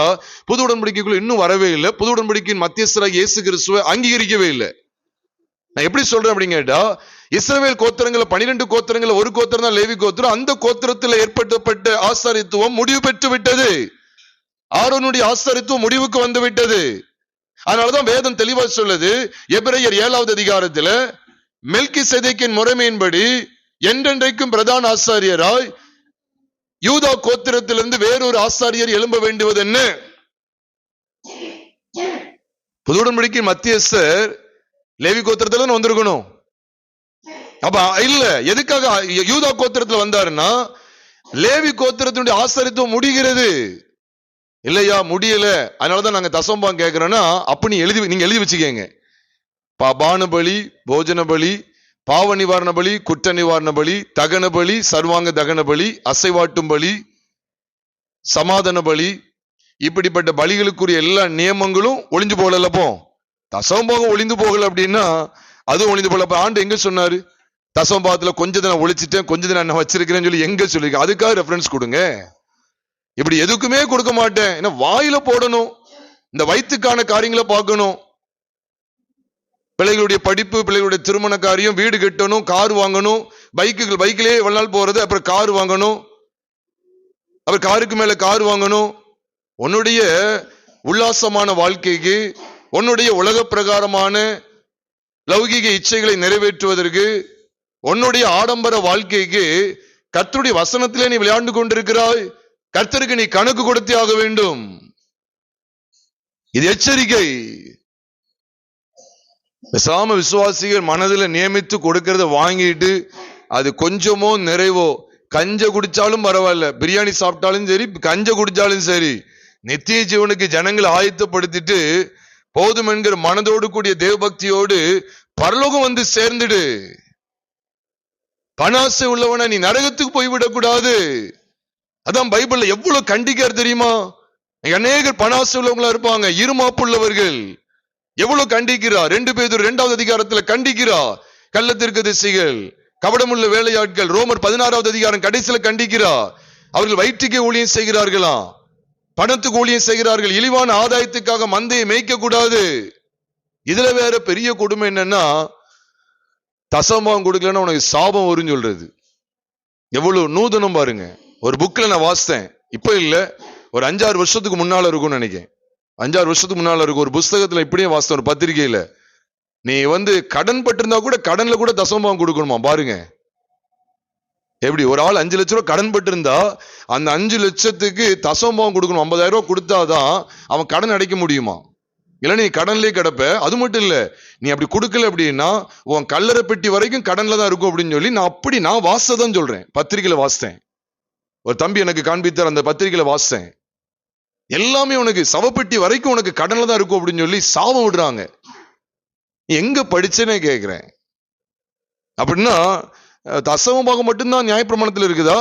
புது உடன்படிக்கைக்குள்ள இன்னும் வரவே இல்லை. புது உடன்படிக்கையின் மத்தியஸ்தராக இயேசு கிறிஸ்துவை அங்கீகரிக்கவே இல்லை. நான் எப்படி சொல்றேன் அப்படின்னு கேட்டா, இஸ்ரவேல் கோத்திரங்கள 12 கோத்திரங்கள ஒரு கோத்திரம் தான் லேவி கோத்திரம். அந்த கோத்திரத்தில் ஏற்படுத்தப்பட்ட ஆசாரித்துவம் முடிவு பெற்று விட்டது. ஆரோனுடைய ஆசாரித்துவம் முடிவுக்கு வந்து விட்டது. அதனாலதான் வேதம் தெளிவா சொல்லுது, எபிரேயர் 7வது அதிகாரத்துல மெல்கிசேதேக்கின் முறைமையின்படி என்றென்றைக்கும் பிரதான ஆசாரியராய் யூதா கோத்திரத்திலிருந்து வேறொரு ஆசாரியர் எழும்ப வேண்டுவது என்ன? புது உடன்படிக்கையின் மத்தியஸ்தர் லேவி கோத்திரத்துல வந்திருக்கணும். அப்ப இல்ல, எதுக்காக யூதா கோத்திரத்துல வந்தாருன்னா லேவி கோத்திரத்தினுடைய ஆசாரித்துவம் முடிகிறது இல்லையா? முடியல. அதனாலதான் நாங்க தசமபாகம் கேட்கிறோம்னா அப்ப நீங்க எழுதி வச்சுக்கங்க. பான பலி, போஜன பலி, பாவ நிவாரண பலி, குற்ற நிவாரண பலி, தகன பலி, சர்வாங்க தகன பலி, அசைவாட்டும் பலி, சமாதான பலி, இப்படிப்பட்ட பலிகளுக்குரிய எல்லா நியமங்களும் ஒளிஞ்சு போகலப்போ. தசமபாகம் ஒளிந்து போகல அப்படின்னா அதுவும் ஒளிந்து போகல. ஆண்டு எங்க சொன்னாரு? தசமபாகத்துல கொஞ்சத்தை நான் ஒழிச்சிட்டேன், கொஞ்சத்தை நான் வச்சிருக்கிறேன்னு சொல்லி எங்க சொல்லிருக்கேன்? அதுக்காக ரெஃபரன்ஸ் கொடுங்க. இப்படி எதுக்குமே கொடுக்க மாட்டேன். ஏன்னா வாயில போடணும், இந்த வயிற்றுக்கான காரியங்களை பார்க்கணும். பிள்ளைகளுடைய படிப்பு, பிள்ளைகளுடைய திருமண காரியம், வீடு கட்டணும், கார் வாங்கணும், பைக்கிலே நாள் போறது, அப்புறம் கார் வாங்கணும், அப்புறம் காருக்கு மேல கார் வாங்கணும். உன்னுடைய உல்லாசமான வாழ்க்கைக்கு, உன்னுடைய உலக பிரகாரமான லௌகிக இச்சைகளை நிறைவேற்றுவதற்கு, உன்னுடைய ஆடம்பர வாழ்க்கைக்கு கர்த்தருடைய வசனத்திலே நீ விளையாண்டு கொண்டிருக்கிறாய். கர்த்தருக்கு நீ கணக்கு கொடுத்தே ஆக வேண்டும். இது எச்சரிக்கை. பேசாம விசுவாசிகள் மனதில் நியமித்து கொடுக்கறத வாங்கிட்டு அது கொஞ்சமோ நிறைவோ, கஞ்ச குடிச்சாலும் பரவாயில்ல, பிரியாணி சாப்பிட்டாலும் சரி, கஞ்ச குடிச்சாலும் சரி, நித்திய ஜீவனுக்கு ஜனங்களை ஆயத்தப்படுத்திட்டு போதும் என்கிற மனதோடு கூடிய தேவபக்தியோடு பரலோகம் வந்து சேர்ந்துடு. பணாசை உள்ளவன நீ நரகத்துக்கு போய்விடக் கூடாது. அதான் பைபிள்ல எவ்வளவு கண்டிக்கார் தெரியுமா? அநேகர் பணாசை உள்ளவங்களா இருப்பாங்க, இருமாப்புள்ளவர்கள். எவ்வளவு கண்டிக்கிறார்? 2 பேதுரு 2வது அதிகாரத்துல கண்டிக்கிறார். கள்ளத்திற்குதிசிகள், கபடமுள்ள வேலையாட்கள். ரோமர் 16வது அதிகாரம் கடைசியில கண்டிக்கிறார். அவர்கள் வயிற்றுக்கே ஊழியம் செய்கிறார்களாம், பணத்துக்கு ஊழியம் செய்கிறார்கள், இழிவான ஆதாயத்துக்காக மந்தையை மேய்க்க கூடாது. இதுல வேற பெரிய கொடுமை என்னன்னா, தசமபாகம் கொடுக்கலன்னா உனக்கு சாபம் வரும்னு சொல்றது. எவ்வளவு நூதனம் பாருங்க. ஒரு புக்ல நான் வாசித்தேன், இப்ப இல்ல, ஒரு 5-6 வருஷத்துக்கு முன்னால இருக்கும்னு நினைக்கிறேன். 5-6 வருஷத்துக்கு முன்னால இருக்கும் ஒரு புஸ்தகத்துல இப்படியே வாசித்தேன், ஒரு பத்திரிகையில. நீ கடன் பட்டிருந்தா கூட கடன்ல கூட தசமபாகம் கொடுக்கணுமா பாருங்க. எப்படி ஒரு ஆள் 5 லட்சம் ரூபாய் கடன் பட்டிருந்தா அந்த 5 லட்சத்துக்கு தசமபாகம் கொடுக்கணும். 50,000 ரூபாய் கொடுத்தாதான் அவன் கடன் அடைக்க முடியுமா? இல்ல நீ கடன்லயே கிடப்ப. அது மட்டும் இல்ல, நீ அப்படி கொடுக்கல அப்படின்னா உன் கல்லறை பெட்டி வரைக்கும் கடன்ல தான் இருக்கும் அப்படின்னு சொல்லி நான் வாசதான் சொல்றேன். பத்திரிகையில வாசித்தேன், ஒரு தம்பி எனக்கு காண்பித்தார், அந்த பத்திரிகையில வாசித்தேன். எல்லாமே உனக்கு சவப்பெட்டி வரைக்கும் உனக்கு கடன்ல தான் இருக்கும் அப்படின்னு சொல்லி சாபம் விடுறாங்க. எங்க படிச்சேனே கேக்குறேன். அப்படின்னா தசமபாகம் மட்டும்தான் நியாயப்பிரமாணத்துல இருக்குதா?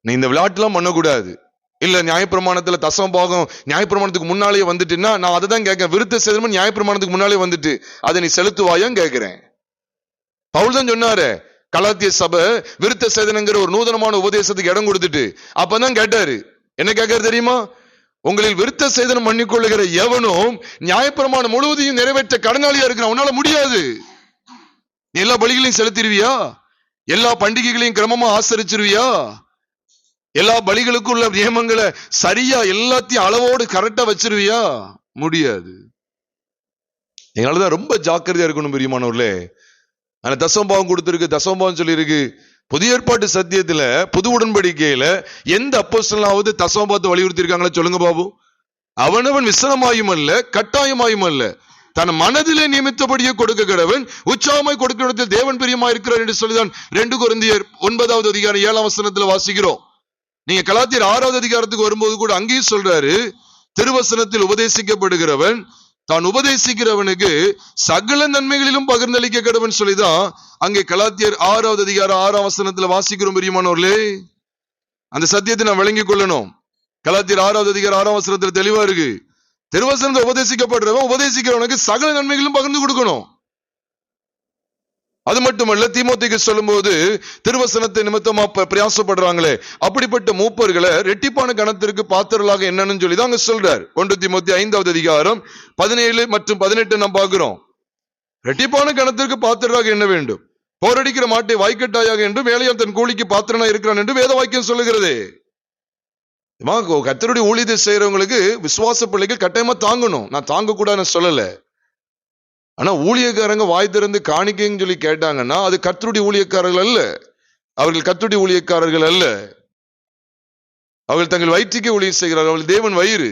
நீ இந்த விளையாட்டுலாம் பண்ணக்கூடாது. இல்ல நியாயப்பிரமாணத்துல தசமபாகம் நியாயப்பிரமாணத்துக்கு முன்னாலேயே வந்துட்டுன்னா நான் அதை தான் கேட்கிறேன். விருத்த சேதனம் நியாயப்பிரமாணத்துக்கு முன்னாலே வந்துட்டு அதை நீ செலுத்துவாயான்னு கேட்கிறேன். பவுல் தான் சொன்னாரு, கலாத்திய சபை விருத்த சேதனங்கிற ஒரு நூதனமான உபதேசத்துக்கு இடம் கொடுத்துட்டு அப்பதான் கேட்டாரு. என்ன கேட்கறது தெரியுமா? உங்களில் விருத்த சேதனம் பண்ணிக்கொள்ளுகிற எவனும் நியாயப்பிரமாணம் முழுவதையும் நிறைவேற்ற கடனாளியா இருக்கிறான், உன்னால முடியாது. நீ எல்லா பலிகளையும் செலுத்திடுவியா? எல்லா பண்டிகைகளையும் கிரமமா ஆசரிச்சிருவியா? எல்லா பலிகளுக்கும் உள்ள நியமங்களை சரியா எல்லாத்தையும் அளவோடு கரெக்டா வச்சிருவியா? முடியாது. எங்களாலதான் ரொம்ப ஜாக்கிரதையா இருக்கணும் பிரியமானவர்களே. ஆனா தசமபாவம் கொடுத்திருக்கு, தசமபாவம் சொல்லி இருக்கு. புதிய ஏற்பாட்டு சத்தியத்துல, புது உடன்படிக்கையில எந்த அப்போஸ்தலனாவது தசமபாவத்தை வலியுறுத்தி இருக்காங்களா? சொல்லுங்க பாபு. அவனவன் விசனமாயும் அல்ல, கட்டாயமாயும் அல்ல, தன் மனதிலே நியமித்தபடியே கொடுக்க கடவன், உற்சாகமாய் கொடுக்கிற இடத்தில் தேவன் பிரியமா இருக்கிறார் என்று சொல்லிதான் 2 கொரிந்தியர் 9வது அதிகாரம் 7ஆம் வசனத்துல வாசிக்கிறோம். நீங்க கலாத்தியர் 6வது அதிகாரத்துக்கு வரும்போது கூட அங்கேயும் சொல்றாரு, திருவசனத்தில் உபதேசிக்கப்படுகிறவன் தான் உபதேசிக்கிறவனுக்கு சகல நன்மைகளிலும் பகிர்ந்தளிக்க கடவன் சொல்லிதான் அங்கே கலாத்தியர் 6வது அதிகாரம் 6ஆம் வசனத்துல வாசிக்கிறோம் பிரியமானவர்களே. அந்த சத்தியத்தை நான் விளங்கிக் கொள்ளணும். கலாத்தியர் 6வது அதிகாரம் 6ஆம் வசனத்துல தெளிவா இருக்கு. திருவசனத்தை உபதேசிக்கப்படுறவன் உபதேசிக்கிறவனுக்கு சகல நன்மைகளும் பகிர்ந்து கொடுக்கணும். அது மட்டுமல்ல, தீமோத்தேயுக்கு சொல்லும் போது திருவசனத்தை நிமித்தமா பிரயாசப்படுறாங்களே அப்படிப்பட்ட மூப்பர்களை ரெட்டிப்பான கணத்திற்கு பாத்திரலாக என்னன்னு சொல்லிதான் அங்க சொல்றார். 1 தீமோத்தேயு 5வது அதிகாரம் 17 மற்றும் 18 நாம் பார்க்கிறோம். ரெட்டிப்பான கணத்திற்கு பாத்திரராக என்ன வேண்டும்? போரடிக்கிற மாட்டை வாய்க்கட்டாயாக என்றும் வேலையான் தன் கூலிக்கு பாத்திரனா இருக்கிறான் என்று வேத வாக்கியம் சொல்லுகிறது. கர்த்தருடைய ஊழியத்தை செய்யறவங்களுக்கு விசுவாச பிள்ளைகள் கட்டாயமா தாங்கணும். நான் தாங்க கூடாதுன்னு சொல்லல. ஆனா ஊழியக்காரங்க வாய் திறந்து காணிக்கைன்னு சொல்லி கேட்டாங்கன்னா அது கர்த்தருடைய ஊழியக்காரர்கள் அல்ல. அவர்கள் கர்த்தருடைய ஊழியக்காரர்கள் அல்ல. அவர்கள் தங்கள் வயிற்றுக்கே ஊழியம் செய்கிறார்கள். அவர்கள் தேவன் வயிறு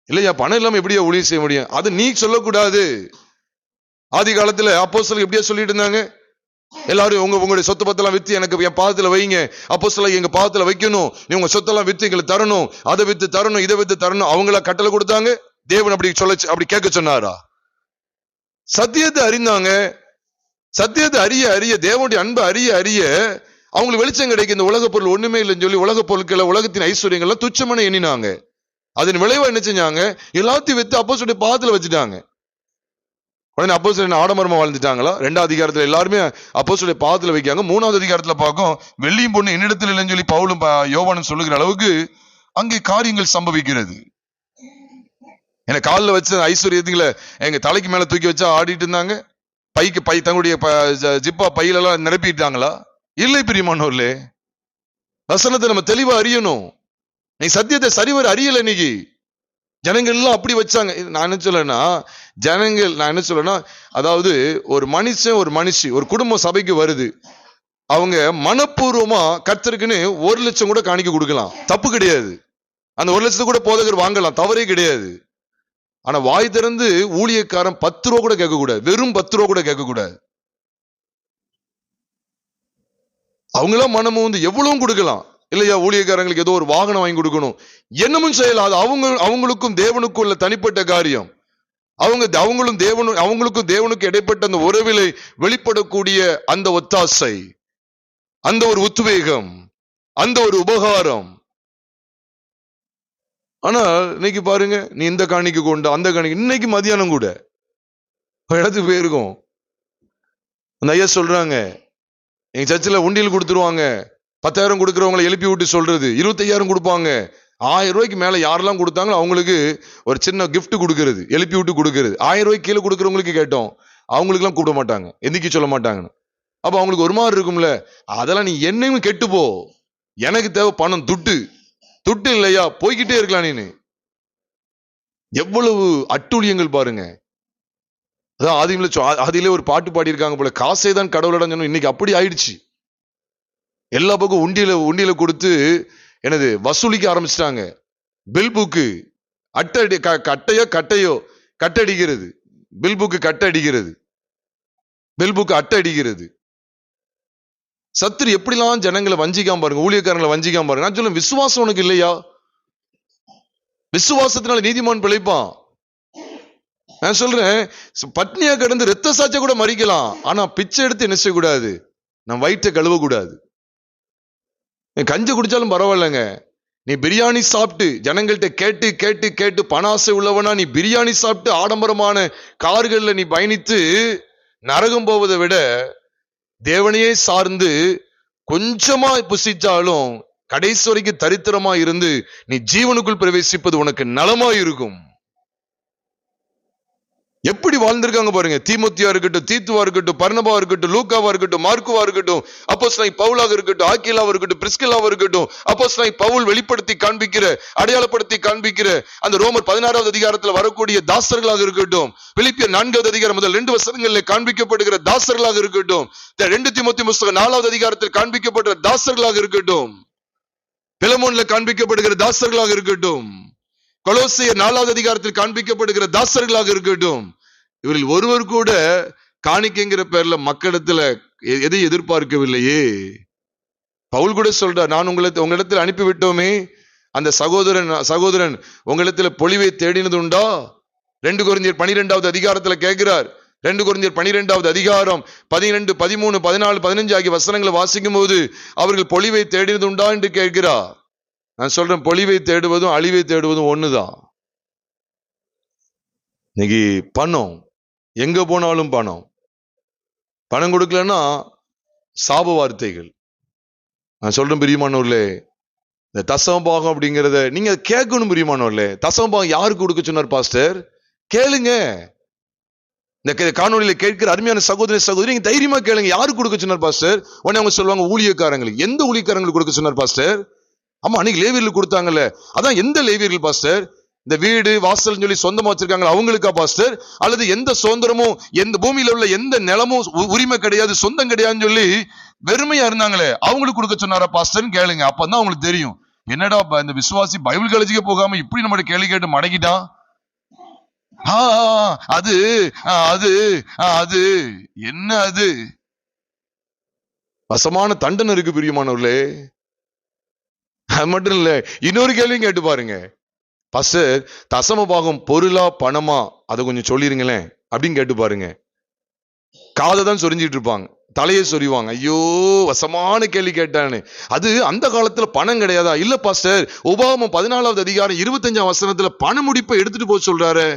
இல்லையா? பணம் இல்லாம எப்படியா ஊழியம் செய்ய முடியும்? அது நீ சொல்லக்கூடாது. ஆதி காலத்துல அப்போஸ்தலர்கள் எப்படியா சொல்லிட்டு இருந்தாங்க, எல்லாரும் உங்களுடைய சொத்து பத்தெல்லாம் வித்து எனக்கு என் பாதத்துல வைங்க, அப்போஸ்தலர் எங்க பாதத்துல வைக்கணும், நீ உங்க சொத்தெல்லாம் வித்து எங்களுக்கு தரணும், அதை வித்து தரணும், இதை வித்து தரணும். அவங்கள கட்டளை கொடுத்தாங்க. தேவன் அப்படி அப்படி கேட்க சொன்னாரா? சத்தியத்தை அறிந்தாங்க. சத்தியத்தை அறிய அறிய, தேவனுடைய அன்பை அறிய அறிய அவங்களுக்கு வெளிச்சம் கிடைக்கும். இந்த உலக பொருள் ஒண்ணுமே இல்லைன்னு சொல்லி உலக பொருட்களை, உலகத்தின் ஐஸ்வர்யங்கள்லாம் துச்சமான எண்ணினாங்க. அதன் விளைவா என்ன செஞ்சாங்க? எல்லாத்தையும் வித்து அப்போஸ்தலருடைய பாதத்துல வச்சுட்டாங்க. உடனே அப்போஸ்தலர் ஆடம்பரமா வாழ்ந்துட்டாங்களா? 2வது அதிகாரத்துல எல்லாருமே அப்போஸ்தலருடைய பாதத்துல வைக்காங்க. 3வது அதிகாரத்துல பார்க்கும், வெள்ளியும் பொண்ணு என்னிடத்தில் இல்லைன்னு சொல்லி பவுலும் யோவானும் சொல்லுகிற அளவுக்கு அங்கே காரியங்கள் சம்பவிக்கிறது. என காலில் வச்ச ஐஸ்வர்யத்துங்களை எங்க தலைக்கு மேல தூக்கி வச்சா ஆடிட்டு இருந்தாங்க. பை தங்களுடைய ஜிப்பா பையில எல்லாம் நிரப்பிட்டாங்களா? இல்லை பிரியமானோர்லே. வசனத்தை நம்ம தெளிவா அறியணும். நீ சத்தியத்தை சரிவர அறியல. இன்னைக்கு ஜனங்கள் எல்லாம் அப்படி வச்சாங்க. நான் என்ன சொல்லனா, அதாவது ஒரு மனுஷன் ஒரு மனுஷி ஒரு குடும்பம் சபைக்கு வருது, அவங்க மனப்பூர்வமா கர்த்தருக்குன்னு 1 லட்சம் கூட காணிக்க கொடுக்கலாம், தப்பு கிடையாது. அந்த 1 லட்சத்தை கூட போதகர் வாங்கலாம், தவறே கிடையாது. ஆனா வாய் திறந்து ஊழியக்காரன் 10 ரூபா கூட கேட்க கூடாது, வெறும் 10 ரூபா கூட கேட்க கூடாது. அவங்களாம் மனமும் வந்து எவ்வளவும் கொடுக்கலாம் இல்லையா? ஊழியக்காரங்களுக்கு ஏதோ ஒரு வாகனம் வாங்கி கொடுக்கணும், என்னமும் செய்யலாம். அது அவங்களுக்கும் தேவனுக்கும் உள்ள தனிப்பட்ட காரியம். அவங்களுக்கும் தேவனுக்கு இடைப்பட்ட அந்த உறவிலை வெளிப்படக்கூடிய அந்த ஒத்தாசை, அந்த ஒரு உத்வேகம், அந்த ஒரு உபகாரம். ஆனா இன்னைக்கு பாருங்க, நீ இந்த காணிக்கு கொண்டு அந்த காணிக்கு, இன்னைக்கு மதியானம் கூட இடத்துக்கு போயிருக்கோம். அந்த ஐயா சொல்றாங்க, எங்க சர்ச்சில் உண்டியல் கொடுத்துருவாங்க, 10,000 கொடுக்குறவங்களை எழுப்பி விட்டு சொல்றது 25,000 கொடுப்பாங்க. 1000 ரூபாய்க்கு மேல யாரெல்லாம் கொடுத்தாங்களோ அவங்களுக்கு ஒரு சின்ன கிஃப்ட் கொடுக்கறது, எழுப்பி விட்டு கொடுக்கறது. 1000 ரூபாய்க்கு கீழே கொடுக்குறவங்களுக்கு கேட்டோம், அவங்களுக்கு எல்லாம் கூப்பிட மாட்டாங்க, எந்திரிக்க சொல்ல மாட்டாங்க. அப்ப அவங்களுக்கு ஒரு மாதிரி இருக்கும்ல, அதெல்லாம் நீ என்னையும் கெட்டு போ, எனக்கு தேவை பணம், துட்டு இல்லையா, போய்கிட்டே இருக்கலாம். நீனு எவ்வளவு அட்டூழியங்கள் பாருங்க. அதான் ஆதியிலே ஒரு பாட்டு பாடி இருக்காங்க போல, காசே தான் கடவுளிடம் சொன்னோம். இன்னைக்கு அப்படி ஆயிடுச்சு. எல்லா பக்கம் உண்டியில கொடுத்து என்னது வசூலிக்க ஆரம்பிச்சிட்டாங்க. பில் புக்கு கட்டையோ கட்டடிக்கிறது, பில் புக்கு கட்டடிக்கிறது, பில் புக்கு அட்டை அடிக்கிறது. சத்துரு எப்படிலாம் ஜனங்களை வஞ்சிக்காம பாருங்க, ஊழியக்காரங்களை வஞ்சிக்காம பாருங்க. நான் சொல்ல, விசுவாசம் உனக்கு இல்லையா? விசுவாசத்தினால நீதிமான் பிழைப்பான். நான் சொல்றேன், பட்னியா கிடந்து ரத்த சாட்சிய கூட மறிக்கலாம், ஆனா பிச்சை எடுத்து என்ன செய்யக்கூடாது? நான் வயிற்றை கழுவ கூடாது. கஞ்சி குடிச்சாலும் பரவாயில்லைங்க, நீ பிரியாணி சாப்பிட்டு ஜனங்கள்கிட்ட கேட்டு கேட்டு கேட்டு பணாசை உள்ளவனா நீ பிரியாணி சாப்பிட்டு ஆடம்பரமான கார்கள்ல நீ பயணித்து நரகம் போவதை விட தேவனையே சார்ந்து கொஞ்சமா புசிச்சாலும் கடைசி வரைக்கும் தரித்திரமா இருந்து நீ ஜீவனுக்குள் பிரவேசிப்பது உனக்கு நலமா இருக்கும். எப்படி வாழ்ந்திருக்காங்க பாருங்க. தீமோத்தியா இருக்கட்டும், தீத்துவா இருக்கட்டும், பர்னபா இருக்கட்டும், லூக்காவா இருக்கட்டும், மார்க்குவா இருக்கட்டும், அப்போஸ்தலனாகிய பவுலாக இருக்கட்டும், ஆக்கிலாவா இருக்கட்டும், பிரிஸ்கில்லாவா இருக்கட்டும், அப்போஸ்தலனாகிய பவுல் வெளிப்படுத்தி காண்பிக்கிற, அடையாளப்படுத்தி காண்பிக்கிற அந்த ரோமர் 16வது அதிகாரத்தில் வரக்கூடிய தாசர்களாக இருக்கட்டும், பிலிப்பியர் 4வது அதிகாரம் முதல் 2 வசனங்களில் காண்பிக்கப்படுகிற தாசர்களாக இருக்கட்டும், 2 தீமோத்தேயு புத்தகம் 4வது அதிகாரத்தில் காண்பிக்கப்படுற தாசர்களாக இருக்கட்டும், பிலமோன்ல காண்பிக்கப்படுகிற தாசர்களாக இருக்கட்டும், கொலோசியர் 4வது அதிகாரத்தில் காண்பிக்கப்படுகிற தாசர்களாக இருக்கட்டும், இவரில் ஒருவர் கூட காணிக்கைங்கிற பேர்ல மக்களிடத்துல எதை எதிர்பார்க்கவில்லையே. பவுல் கூட சொல்றார், நான் உங்களிடத்தில் அனுப்பிவிட்டோமே, அந்த சகோதரன் உங்களிடத்துல பொழிவை தேடினது உண்டா? 2 கொரிந்தியர் 12வது அதிகாரத்துல கேட்கிறார். 2 கொரிந்தியர் 12வது அதிகாரம் 12, 13, 14, 15 ஆகிய வசனங்களை வாசிக்கும் போது அவர்கள் பொழிவை தேடினது உண்டா என்று கேட்கிறார். நான் சொல்றேன், பொழிவை தேடுவதும் அழிவை தேடுவதும் ஒண்ணுதான். இன்னைக்கு பணம், எங்க போனாலும் பணம் கொடுக்கலன்னா சாப வார்த்தைகள். நான் சொல்றேன் பிரியமானவர்களே, இந்த தசமபாகம் அப்படிங்கறத நீங்க கேட்கணும் பிரியமானவர்களே. தசமபாகம் யாருக்கு கொடுக்க சொன்னார் பாஸ்டர்? கேளுங்க. இந்த காணொலியில கேட்கிற அருமையான சகோதரி நீங்க தைரியமா கேளுங்க. யாருக்கு கொடுக்க சொன்னார் பாஸ்டர்? உடனே அவங்க சொல்லுவாங்க, ஊழியக்காரங்களுக்கு. எந்த ஊழியக்காரங்களுக்கு கொடுக்க சொன்னார் பாஸ்டர்? ஆமா, அன்னைக்கு லேவியர்கள் கொடுத்தாங்கல்ல. அதான் எந்த லேவியர்கள் பாஸ்டர்? இந்த வீடு வாசல் சொல்லி சொந்தமா வச்சிருக்காங்க அவங்களுக்கா பாஸ்டர்? அல்லது எந்த சுதந்திரமும் எந்த பூமியில உள்ள எந்த நிலமும் உரிமை கிடையாது, சொந்தம் கிடையாதுன்னு சொல்லி வெறுமையா இருந்தாங்களே அவங்களுக்கு கொடுக்க சொன்னாரா பாஸ்டர்ன்னு கேளுங்க. அப்பதான் அவங்களுக்கு தெரியும், என்னடா இந்த விசுவாசி பைபிள் காலேஜுக்கே போகாம இப்படி நம்மளோட கேள்வி கேட்டு மடக்கிட்டான். அது அது அது என்ன? அது வசமான தண்டனை இருக்கு பிரியமானவர்களே. அது மட்டும் இல்ல, இன்னொரு கேள்வியும் கேட்டு பாருங்க. பாஸ்டர், தசம பாகம் பொருளா பணமா, அதை கொஞ்சம் சொல்லிருங்களேன் அப்படின்னு கேட்டு பாருங்க. காதை தான் சொரிஞ்சிட்டு இருப்பாங்க, தலையை சொறிவாங்க. ஐயோ, வசமான கேள்வி கேட்டான்னு. அது அந்த காலத்துல பணம் கிடையாதா? இல்ல பாஸ்டர், உபாகமம் 14வது அதிகாரம் 25ஆம் வசனத்துல பண முடிப்பை எடுத்துட்டு போய் சொல்றாரு.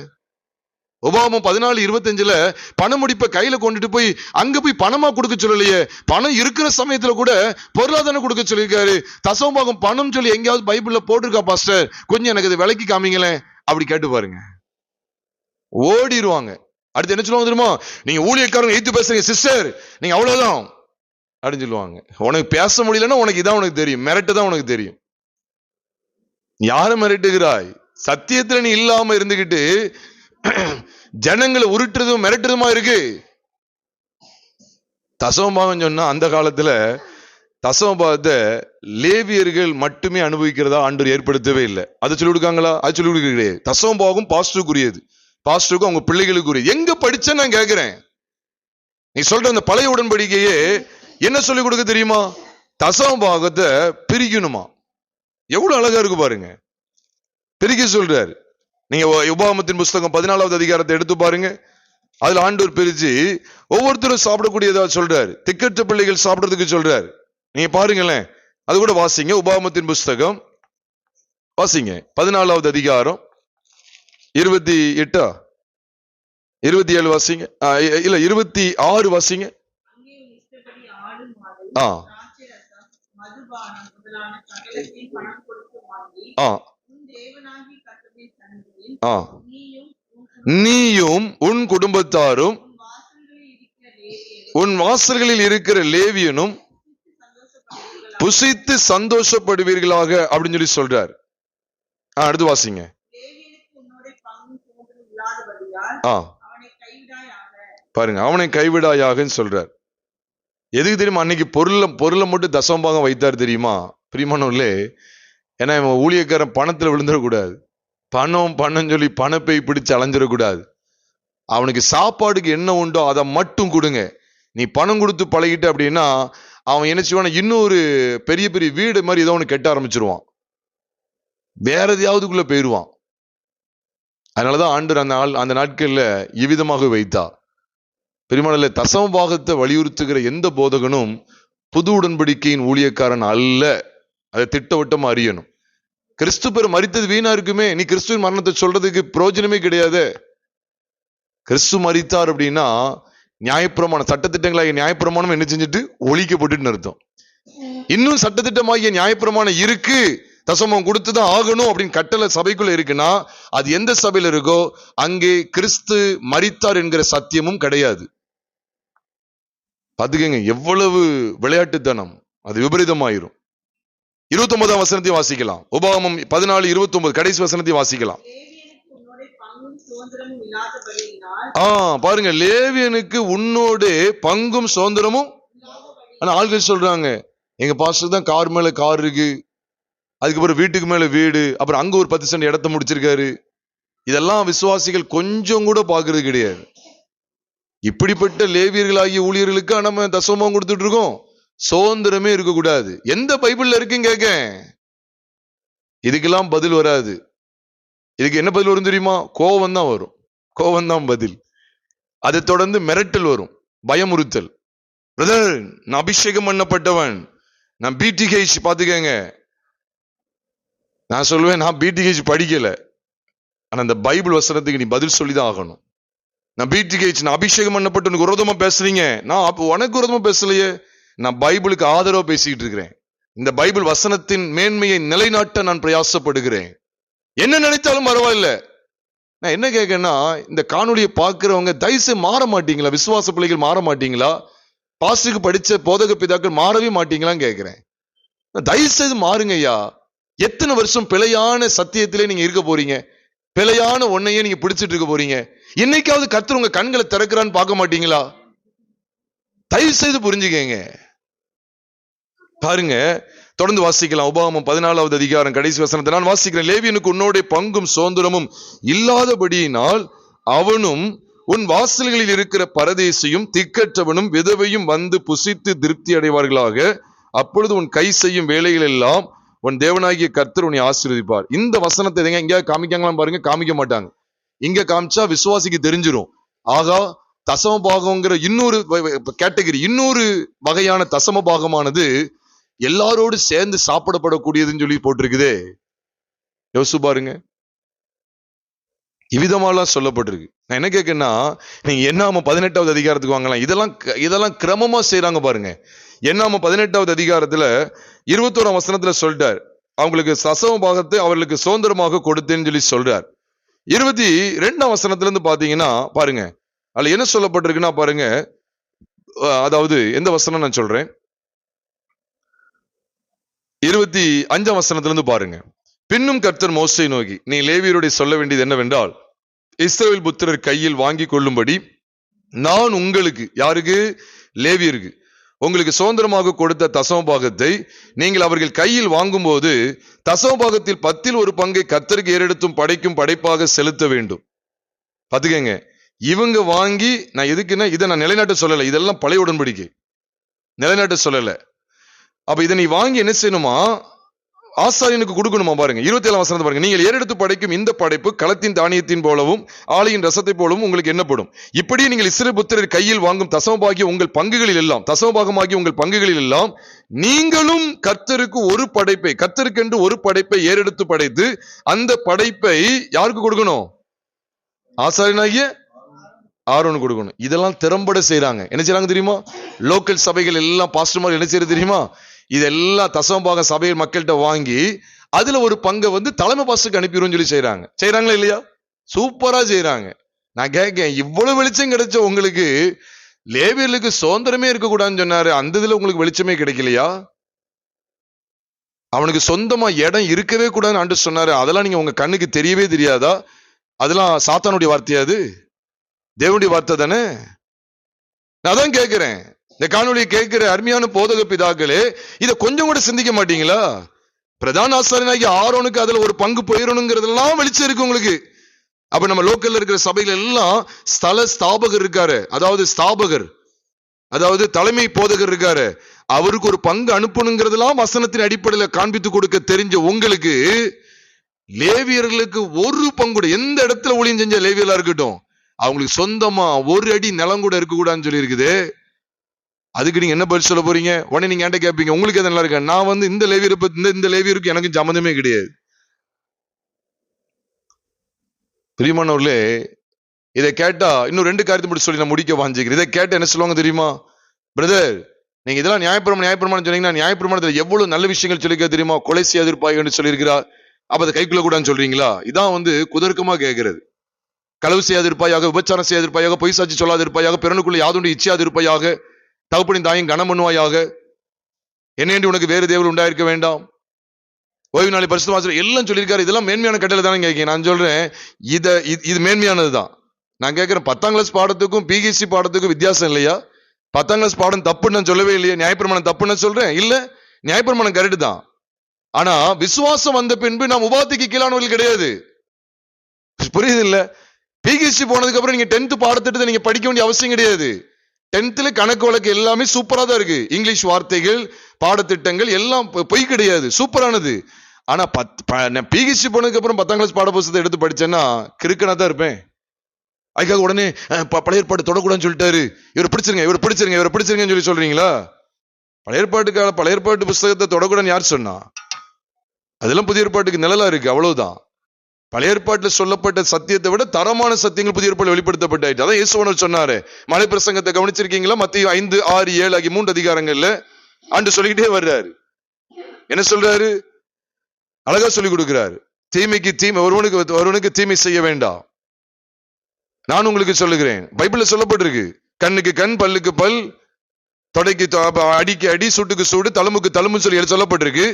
உபாகமம் 14:25 பண முடிப்பை கையில கொண்டுட்டு போய் அங்க போய் பணமா கொடுக்க சொல்லலையே. பணம் இருக்கிற சமயத்துல கூட பொருளாதாரம் கொடுக்க சொல்லியிருக்காரு. தசமபாகம் பணம் சொல்லி எங்கேயாவது பைபிள்ல போட்டிருக்கா பாஸ்டர்? கொஞ்சம் எனக்கு இது விலைக்கு காமிங்களேன் அப்படி கேட்டு பாருங்க, ஓடிடுவாங்க. அடுத்து என்ன சொல்லுவாங்க தெரியுமா? நீங்க ஊழியக்காரங்க எய்த்து பேசுறீங்க சிஸ்டர், நீங்க அவ்வளவுதான் அப்படின்னு சொல்லுவாங்க. உனக்கு பேச முடியலன்னா உனக்கு இதான் உனக்கு தெரியும், மிரட்டு தான் உனக்கு தெரியும். யாரை மிரட்டுகிறாய்? சத்தியத்துல நீ இல்லாம இருந்துகிட்டு ஜனங்களை உருட்டுறதும் மிரட்டுறதுமா இருக்கு. தசமபாகம் சொன்னா அந்த காலத்துல தசமபாகத்தை லேவியர்கள் மட்டுமே அனுபவிக்கிறதா ஆண்டவர் ஏற்படுத்தவே இல்லை. அதை சொல்லி கொடுக்காங்களா? அது சொல்லி கொடுக்க கிடையாது. தசமபாகம் பாஸ்டருக்குரியது, பாஸ்டருக்கும் அவங்க பிள்ளைகளுக்குரியது. எங்க படிச்ச நான் கேட்கிறேன். நீ சொல்ற அந்த பழைய உடன்படிக்கையே என்ன சொல்லி கொடுக்க தெரியுமா? தசமபாகத்தை பிரிக்கணுமா. எவ்வளவு அழகா இருக்கு பாருங்க, பிரிக்க சொல்றாரு. நீங்க உபாகமத்தின் புஸ்தகம் 14வது அதிகாரத்தை எடுத்து பாருங்க. அதுல ஆண்டவர் பிரிச்சு ஒவ்வொருத்தரும் சாப்பிடக்கூடியதா சொல்றாரு. திக்கற்ற பிள்ளைகள் சாப்பிடுறதுக்கு சொல்றாரு. நீங்க பாருங்களேன், அது கூட வாசிங்க. உபாகமத்தின் புஸ்தகம் வாசிங்க, 14வது அதிகாரம் 28 27 வாசிங்க. இல்ல 26 வாசிங்க. நீயும் உன் குடும்பத்தாரும் உன் வாசல்களில் இருக்கிற லேவியனும் புசித்து சந்தோஷப்படுவீர்களாக அப்படின்னு சொல்லி சொல்றார். அடுத்து வாசிங்க. பாருங்க, அவனை கைவிடாயாக சொல்றார். எதுக்கு தெரியுமா? அன்னைக்கு பொருளை மட்டும் தசமபாகம் வைத்தார் தெரியுமா பிரியமானவர்களே? ஏன்னா இவன் ஊழியக்காரன் பணத்துல விழுந்துடக்கூடாது. பணம் சொல்லி பணப்பை பிடிச்சு அலைஞ்சிடக்கூடாது. அவனுக்கு சாப்பாடுக்கு என்ன உண்டோ அதை மட்டும் கொடுங்க. நீ பணம் கொடுத்து பழகிட்ட அப்படின்னா அவன் என்ன செய்வான்? இன்னொரு பெரிய பெரிய வீடு மாதிரி ஏதோ ஒன்று கட்ட ஆரம்பிச்சிருவான், வேற எதையாவதுக்குள்ள போயிடுவான். அதனாலதான் ஆண்டவர் அந்த நாட்கள்ல இவ்விதமாக வைத்தா. பெருமாள் தசமபாகத்தை வலியுறுத்துகிற எந்த போதகனும் புது உடன்படிக்கையின் ஊழியக்காரன் அல்ல. அதை திட்டவட்டமா அறியணும். கிறிஸ்து பேர் மரித்தது வீணா இருக்குமே, நீ கிறிஸ்துவின் மரணத்தை சொல்றதுக்கு பிரயோஜனமே கிடையாது. கிறிஸ்து மரித்தார் அப்படின்னா நியாயப்பிரமாணம், சட்டத்திட்டங்களாகிய நியாயப்பிரமாணம் என்ன செஞ்சுட்டு ஒழிக்கப்பட்டு அர்த்தம். இன்னும் சட்டத்திட்டமாகிய நியாயப்பிரமாணம் இருக்கு, தசமம் கொடுத்துதான் ஆகணும் அப்படின்னு கட்டளை சபைக்குள்ள இருக்குன்னா அது எந்த சபையில இருக்கோ அங்கே கிறிஸ்து மரித்தார் என்கிற சத்தியமும் கிடையாது. பாத்துக்கங்க எவ்வளவு விளையாட்டுத்தனம், அது விபரீதமாயிரும். 29ஆம் வசனத்தையும் வாசிக்கலாம். உபாகமம் 14:29 கடைசி வசனத்தையும் வாசிக்கலாம். பாருங்க, லேவியனுக்கு உன்னோட பங்கும் சுதந்திரமும். ஆனா ஆள்கள் சொல்றாங்க, எங்க பாஸ்டர் தான் கார் மேல கார் இருக்கு, அதுக்கப்புறம் வீட்டுக்கு மேல வீடு, அப்புறம் அங்க ஒரு 10 சென்ட் இடத்த முடிச்சிருக்காரு. இதெல்லாம் விசுவாசிகள் கொஞ்சம் கூட பாக்குறது கிடையாது. இப்படிப்பட்ட லேவியர்களாகிய ஊழியர்களுக்கு நம்ம தசமம் கொடுத்துட்டு இருக்கோம். சுதந்திரமே இருக்கக்கூடாது. எந்த பைபிள்ல இருக்குன்னு கேட்க, இதுக்கெல்லாம் பதில் வராது. இதுக்கு என்ன பதில் வரும் தெரியுமா? கோபம் தான் வரும். கோபம் தான் பதில். அதை தொடர்ந்து மிரட்டல் வரும், பயமுறுத்தல். பிரதர், நான் அபிஷேகம் பண்ணப்பட்டவன், நான் பிடிஹெச். பாத்துக்கங்க, நான் சொல்லுவேன், நான் பிடிஹெச் படிக்கல, ஆனா அந்த பைபிள் வசனத்துக்கு நீ பதில் சொல்லிதான் ஆகணும். நான் பிடிஹெச், நான் அபிஷேகம் பண்ணப்பட்டவனுக்கு விரோதமா பேசுறீங்க, நான் அப்போ உனக்கு விரோதமா பேசலையே, நான் பைபிளுக்கு ஆதரவா பேசிக்கிட்டு இருக்கிறேன். இந்த பைபிள் வசனத்தின் மேன்மையை நிலைநாட்ட நான் பிரயாசப்படுகிறேன். என்ன நினைத்தாலும் பரவாயில்ல. நான் என்ன கேட்கேன்னா, இந்த காணொலியை பார்க்கிறவங்க தயவுசெய்து மாற மாட்டீங்களா? விசுவாச பிள்ளைகள் மாற மாட்டீங்களா? பாஸ்டருக்கு படிச்ச போதக பிதாக்கள் மாறவே மாட்டீங்களான்னு கேட்கிறேன். தயவு செய்து மாறுங்க ஐயா. எத்தனை வருஷம் பிழையான சத்தியத்திலே நீங்க இருக்க போறீங்க? பிழையான ஒன்னையே நீங்க பிடிச்சிட்டு இருக்க போறீங்க. என்னைக்காவது கர்த்தர் உங்க கண்களை திறக்கிறான்னு பார்க்க மாட்டீங்களா? தயவு செய்து புரிஞ்சுக்கங்க. பாருங்க, தொடர்ந்து வாசிக்கலாம். உபாகமம் 14வது அதிகாரம் கடைசி வசனத்தை நான் வாசிக்கிறேன். லேவியனுக்கு உன்னோட பங்கும் சுதந்திரமும் இல்லாதபடியினால் அவனும் உன் வாசல்களில் இருக்கிற பரதேசியும் திக்கற்றவனும் விதவையும் வந்து புசித்து திருப்தி அடைவார்களாக. அப்பொழுது உன் கை செய்யும் வேலைகள் எல்லாம் உன் தேவனாகிய கர்த்தர் உன்னை ஆசீர்வதிப்பார். இந்த வசனத்தை எங்கேயாவது காமிக்காங்களாம் பாருங்க, காமிக்க மாட்டாங்க. இங்க காமிச்சா விசுவாசிக்கு தெரிஞ்சிடும். ஆகா, தசம பாகம்ங்கிற இன்னொரு கேட்டகரி, இன்னொரு வகையான தசம பாகமானது எல்லாரோடு சேர்ந்து சாப்பிடப்படக்கூடியதுன்னு சொல்லி போட்டிருக்குதே. யோசிச்சு பாருங்க, இவ்விதமாலாம் சொல்லப்பட்டிருக்கு. நான் என்ன கேட்கேன்னா, நீங்க என்னாம 18வது அதிகாரத்துக்கு வாங்கலாம். இதெல்லாம் கிரமமா செய்யறாங்க பாருங்க. என்னாம 18வது அதிகாரத்துல 21ஆம் வசனத்துல சொல்றார், அவங்களுக்கு தசம பாகத்தை அவர்களுக்கு சுதந்திரமாக கொடுத்தேன்னு சொல்லி சொல்றார். 22ஆம் வசனத்துல இருந்து பாத்தீங்கன்னா பாருங்க, அதுல என்ன சொல்லப்பட்டிருக்குன்னா பாருங்க, அதாவது எந்த வசனம் நான் சொல்றேன், 25ஆம் வசனத்துல இருந்து பாருங்க. பின்னும் கர்த்தர் மோசேயை நோக்கி, நீ லேவியருடைய சொல்ல வேண்டியது என்னவென்றால், இஸ்ரவேல் புத்திரர் கையில் வாங்கி கொள்ளும்படி நான் உங்களுக்கு, யாருக்கு? லேவியருக்கு, உங்களுக்கு சுதந்திரமாக கொடுத்த தசம பாகத்தை நீங்கள் அவர்கள் கையில் வாங்கும் போது தசம பாகத்தில் 10ல் 1 பங்கை கர்த்தருக்கு ஏறெடுத்தும் படைக்கும் படைப்பாக செலுத்த வேண்டும். பாத்துக்கங்க, இவங்க வாங்கி, நான் எதுக்குன்னா இதை நான் நிலைநாட்ட சொல்லல, இதெல்லாம் பழைய உடன்படிக்கை, நிலைநாட்ட சொல்லல. அப்ப இதை நீ வாங்கி என்ன செய்யணுமா? ஆசாரியனுக்கு கொடுக்கணுமா? பாருங்க 27ஆம் வசனத்தை பாருங்க. நீங்கள் ஏறெடுத்து படைக்கும் இந்த படைப்பு களத்தின் தானியத்தின் போலவும் ஆலையின் ரசத்தை போலவும் உங்களுக்கு என்னப்படும். இப்படியே நீங்கள் இஸ்ரவேல் புத்திரர் கையில் வாங்கும் தசமபாகிய உங்கள் பங்குகளில் எல்லாம், தசமபாகமாகிய உங்கள் பங்குகளில் எல்லாம் நீங்களும் கர்த்தருக்கு ஒரு படைப்பை, கர்த்தருக்கென்று ஒரு படைப்பை ஏறெடுத்து படைத்து அந்த படைப்பை யாருக்கு கொடுக்கணும்? ஆசாரியனாகிய ஆரோனுக்கு கொடுக்கணும். இதெல்லாம் திறம்பட செய்யறாங்க. என்ன செய்யறாங்க தெரியுமா? லோக்கல் சபைகள் எல்லாம் பாஸ்டர்மார் என்ன செய்யறது தெரியுமா? இதெல்லாம் தசமபாக சபையில் மக்கள்கிட்ட வாங்கி அதுல ஒரு பங்கை வந்து தலைமை பாஸ்டருக்கு அனுப்பிடுவோம் சொல்லி செய்யறாங்க. செய்யறாங்களா இல்லையா? சூப்பரா செய்யறாங்க. நான் கேட்கேன், இவ்வளவு வெளிச்சம் கிடைச்ச உங்களுக்கு, லேவியர்களுக்கு சுதந்திரமே இருக்கக்கூடாதுன்னு சொன்னாரு, அந்த இதுல உங்களுக்கு வெளிச்சமே கிடைக்கலையா? அவனுக்கு சொந்தமா இடம் இருக்கவே கூடாதுன்னு ஆண்டு சொன்னாரு, அதெல்லாம் நீங்க உங்க கண்ணுக்கு தெரியவே தெரியாதா? அதெல்லாம் சாத்தானுடைய வார்த்தையாது? தேவனுடைய வார்த்தை தானே. நான் தான் கேட்கிறேன், இந்த காணொலியை கேட்கிற அருமையான போதக பிதாக்களே, இதை கொஞ்சம் கூட சிந்திக்க மாட்டீங்களா? பிரதான ஆசாரியனாகிய ஆரோனுக்கு அதுல ஒரு பங்கு போயிடணுங்கிறதெல்லாம் வெளிச்சம் இருக்கு உங்களுக்கு. அப்ப நம்ம லோக்கல்ல இருக்கிற சபைகள் எல்லாம் ஸ்தல ஸ்தாபகர் இருக்காரு, அதாவது ஸ்தாபகர், அதாவது தலைமை போதகர் இருக்காரு, அவருக்கு ஒரு பங்கு அனுப்பணுங்கிறதெல்லாம் வசனத்தின் அடிப்படையில் காண்பித்து கொடுக்க தெரிஞ்ச உங்களுக்கு, லேவியர்களுக்கு ஒரு பங்கு, எந்த இடத்துல ஊழியம் செஞ்ச லேவியர்களா இருக்கட்டும், அவங்களுக்கு சொந்தமா ஒரு அடி நிலம் கூட இருக்க கூடாதுன்னு சொல்லி இருக்குது. அதுக்கு நீங்க என்ன பதில் சொல்ல போறீங்க? உடனே நீங்க என்கிட்ட கேட்பீங்க, உங்களுக்கு எது நல்லா இருக்க? நான் வந்து இந்த லேவியரை பத்தி, இந்த லேவியருக்கு எனக்கு சம்மந்தமே கிடையாது. பிரியமானவர்களே, இதை கேட்டா இன்னும் 2 காரியத்தை மட்டும் சொல்லி நான் முடிக்க வாஞ்சிக்கிறேன். இதை கேட்ட என்ன சொல்லுவாங்க தெரியுமா? பிரதர், நீங்க இதெல்லாம் நியாயப்பிரமாணம் சொன்னீங்கன்னா, நியாயப்பிரமாணத்துல எவ்வளவு நல்ல விஷயங்கள் சொல்லிக்க தெரியுமா? கொலை செய்யாதிருப்பாய்ன்னு சொல்லியிருக்கிறார். அப்ப அதை கைக்குள்ள கூடான்னு சொல்றீங்களா? இதான் குதர்க்கமா கேட்கிறது. களவு செய்யாதிருப்பாயாக, விபச்சாரம் செய்யாதிருப்பாயாக, பொய் சாட்சி சொல்லாதிருப்பாயாக, பிறனுக்குள்ள யாதொன்று இச்சையாதிருப்பாயாக, தகப்பனின் தாயும் கனம் பண்ணுவாயாக, என்னென்று உனக்கு வேறு தேவன் உண்டாயிருக்க வேண்டாம், ஓய்வு நாளை பரிசுத்தமாக எல்லாம் சொல்லியிருக்காரு. இதெல்லாம் மேன்மையான கட்டளை தானே கேட்க. நான் சொல்றேன் இது மேன்மையானதுதான். நான் கேட்கிறேன், 10ஆம் கிளாஸ் பாடத்துக்கும் பிஹெச்டி பாடத்துக்கும் வித்தியாசம் இல்லையா? 10ஆம் கிளாஸ் பாடம் தப்புன்னு நான் சொல்லவே இல்லையா? நியாயப்பிரமாணம் தப்புன்னு சொல்றேன் இல்ல, நியாயப்பிரமாணம் கரெக்ட் தான். ஆனா விசுவாசம் வந்த பின்பு நாம் உபாதிக்கு கீழானவர்கள் கிடையாது. புரியுது இல்ல? பிஹெச்டி போனதுக்கு அப்புறம் நீங்க 10th பாடத்திட்டத்தை நீங்க படிக்க வேண்டிய அவசியம் கிடையாது. 10th கணக்கு வழக்கு எல்லாமே சூப்பரா தான் இருக்கு. இங்கிலீஷ் வார்த்தைகள், பாடத்திட்டங்கள் எல்லாம் பொய் கிடையாது, சூப்பரானது. ஆனா பிஹெச்டி போனதுக்கு அப்புறம் 10ஆம் கிளாஸ் பாட புத்தகத்தை எடுத்து படிச்சேன்னா கிறுக்கனா தான் இருப்பேன். அதுக்காக உடனே பழைய ஏற்பாடு தொடக்கூடாதுன்னு சொல்லிட்டாரு, இவர் பிடிச்சிருங்கன்னு சொல்லி சொல்றீங்களா? பழைய ஏற்பாட்டு புத்தகத்தை தொடக்கூடாதுன்னு யார் சொன்னா? அதெல்லாம் புதிய ஏற்பாட்டுக்கு நிழலா இருக்கு, அவ்வளவுதான். பழைய ஏற்பாட்டுல சொல்லப்பட்ட சத்தியத்தை விட தரமான சத்தியங்கள் புதிய ஏற்பாடு வெளிப்படுத்தப்பட்டாயிட்டு. அதான் இயேசு சொன்னாரு. மலை பிரசங்கத்தை கவனிச்சிருக்கீங்களா? மத்தேயு 5, 6, 7 ஆகிய 3 அதிகாரங்கள்ல ஆண்டு சொல்லிக்கிட்டே வர்றாரு. என்ன சொல்றாரு? அழகா சொல்லி கொடுக்கிறாரு. தீமைக்கு தீமை, ஒருவனுக்கு தீமை செய்ய வேண்டாம். நான் உங்களுக்கு சொல்லுகிறேன், பைபிள்ல சொல்லப்பட்டிருக்கு, கண்ணுக்கு கண், பல்லுக்கு பல், தொடைக்கு அடிக்கு அடி, சூட்டுக்கு சூடு, தழும்புக்கு தழும்பு சொல்லி சொல்லப்பட்டிருக்கு.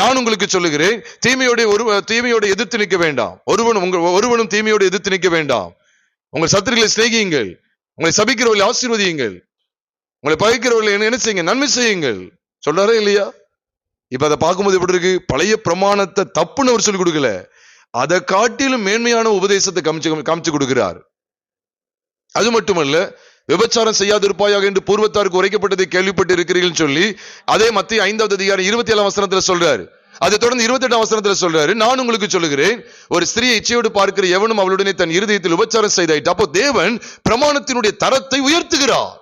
நான் உங்களுக்கு சொல்லுகிறேன், தீமையோட எதிர்த்து நிற்க வேண்டாம். ஒருவனும் தீமையோடு எதிர்த்து நிற்க வேண்டாம். உங்கள் சத்துருக்களை சிநேகியுங்கள், உங்களை சபிக்கிறவர்களை ஆசீர்வதியுங்கள், உங்களை பகைக்கிறவர்களை என்ன செய்யுங்க? நன்மை செய்யுங்கள் சொல்றாரே இல்லையா? இப்ப அதை பார்க்கும்போது எப்படி இருக்கு? பழைய பிரமாணத்தை தப்புன்னு அவர் சொல்லிக் கொடுக்கல, அதை காட்டிலும் மேன்மையான உபதேசத்தை காமிச்சு கொடுக்கிறார். அது மட்டுமல்ல, விபச்சாரம் செய்யாதிருப்பாயாக என்று பூர்வத்தாருக்கு உரைக்கப்பட்டதை கேள்விப்பட்டு இருக்கிறீர்கள் சொல்லி அதே மத்தேயு 5வது அதிகாரம் 27ஆம் வசனத்துல சொல்றாரு. அதை தொடர்ந்து 28ஆம் வசனத்துல சொல்றாரு, நான் உங்களுக்கு சொல்லுகிறேன், ஒரு ஸ்திரியை இச்சையோடு பார்க்கிற எவனும் அவளுடனே தன் இருதயத்தில் விபச்சாரம் செய்தாயிட்டு. அப்போ தேவன் பிரமாணத்தினுடைய தரத்தை உயர்த்துகிறார்.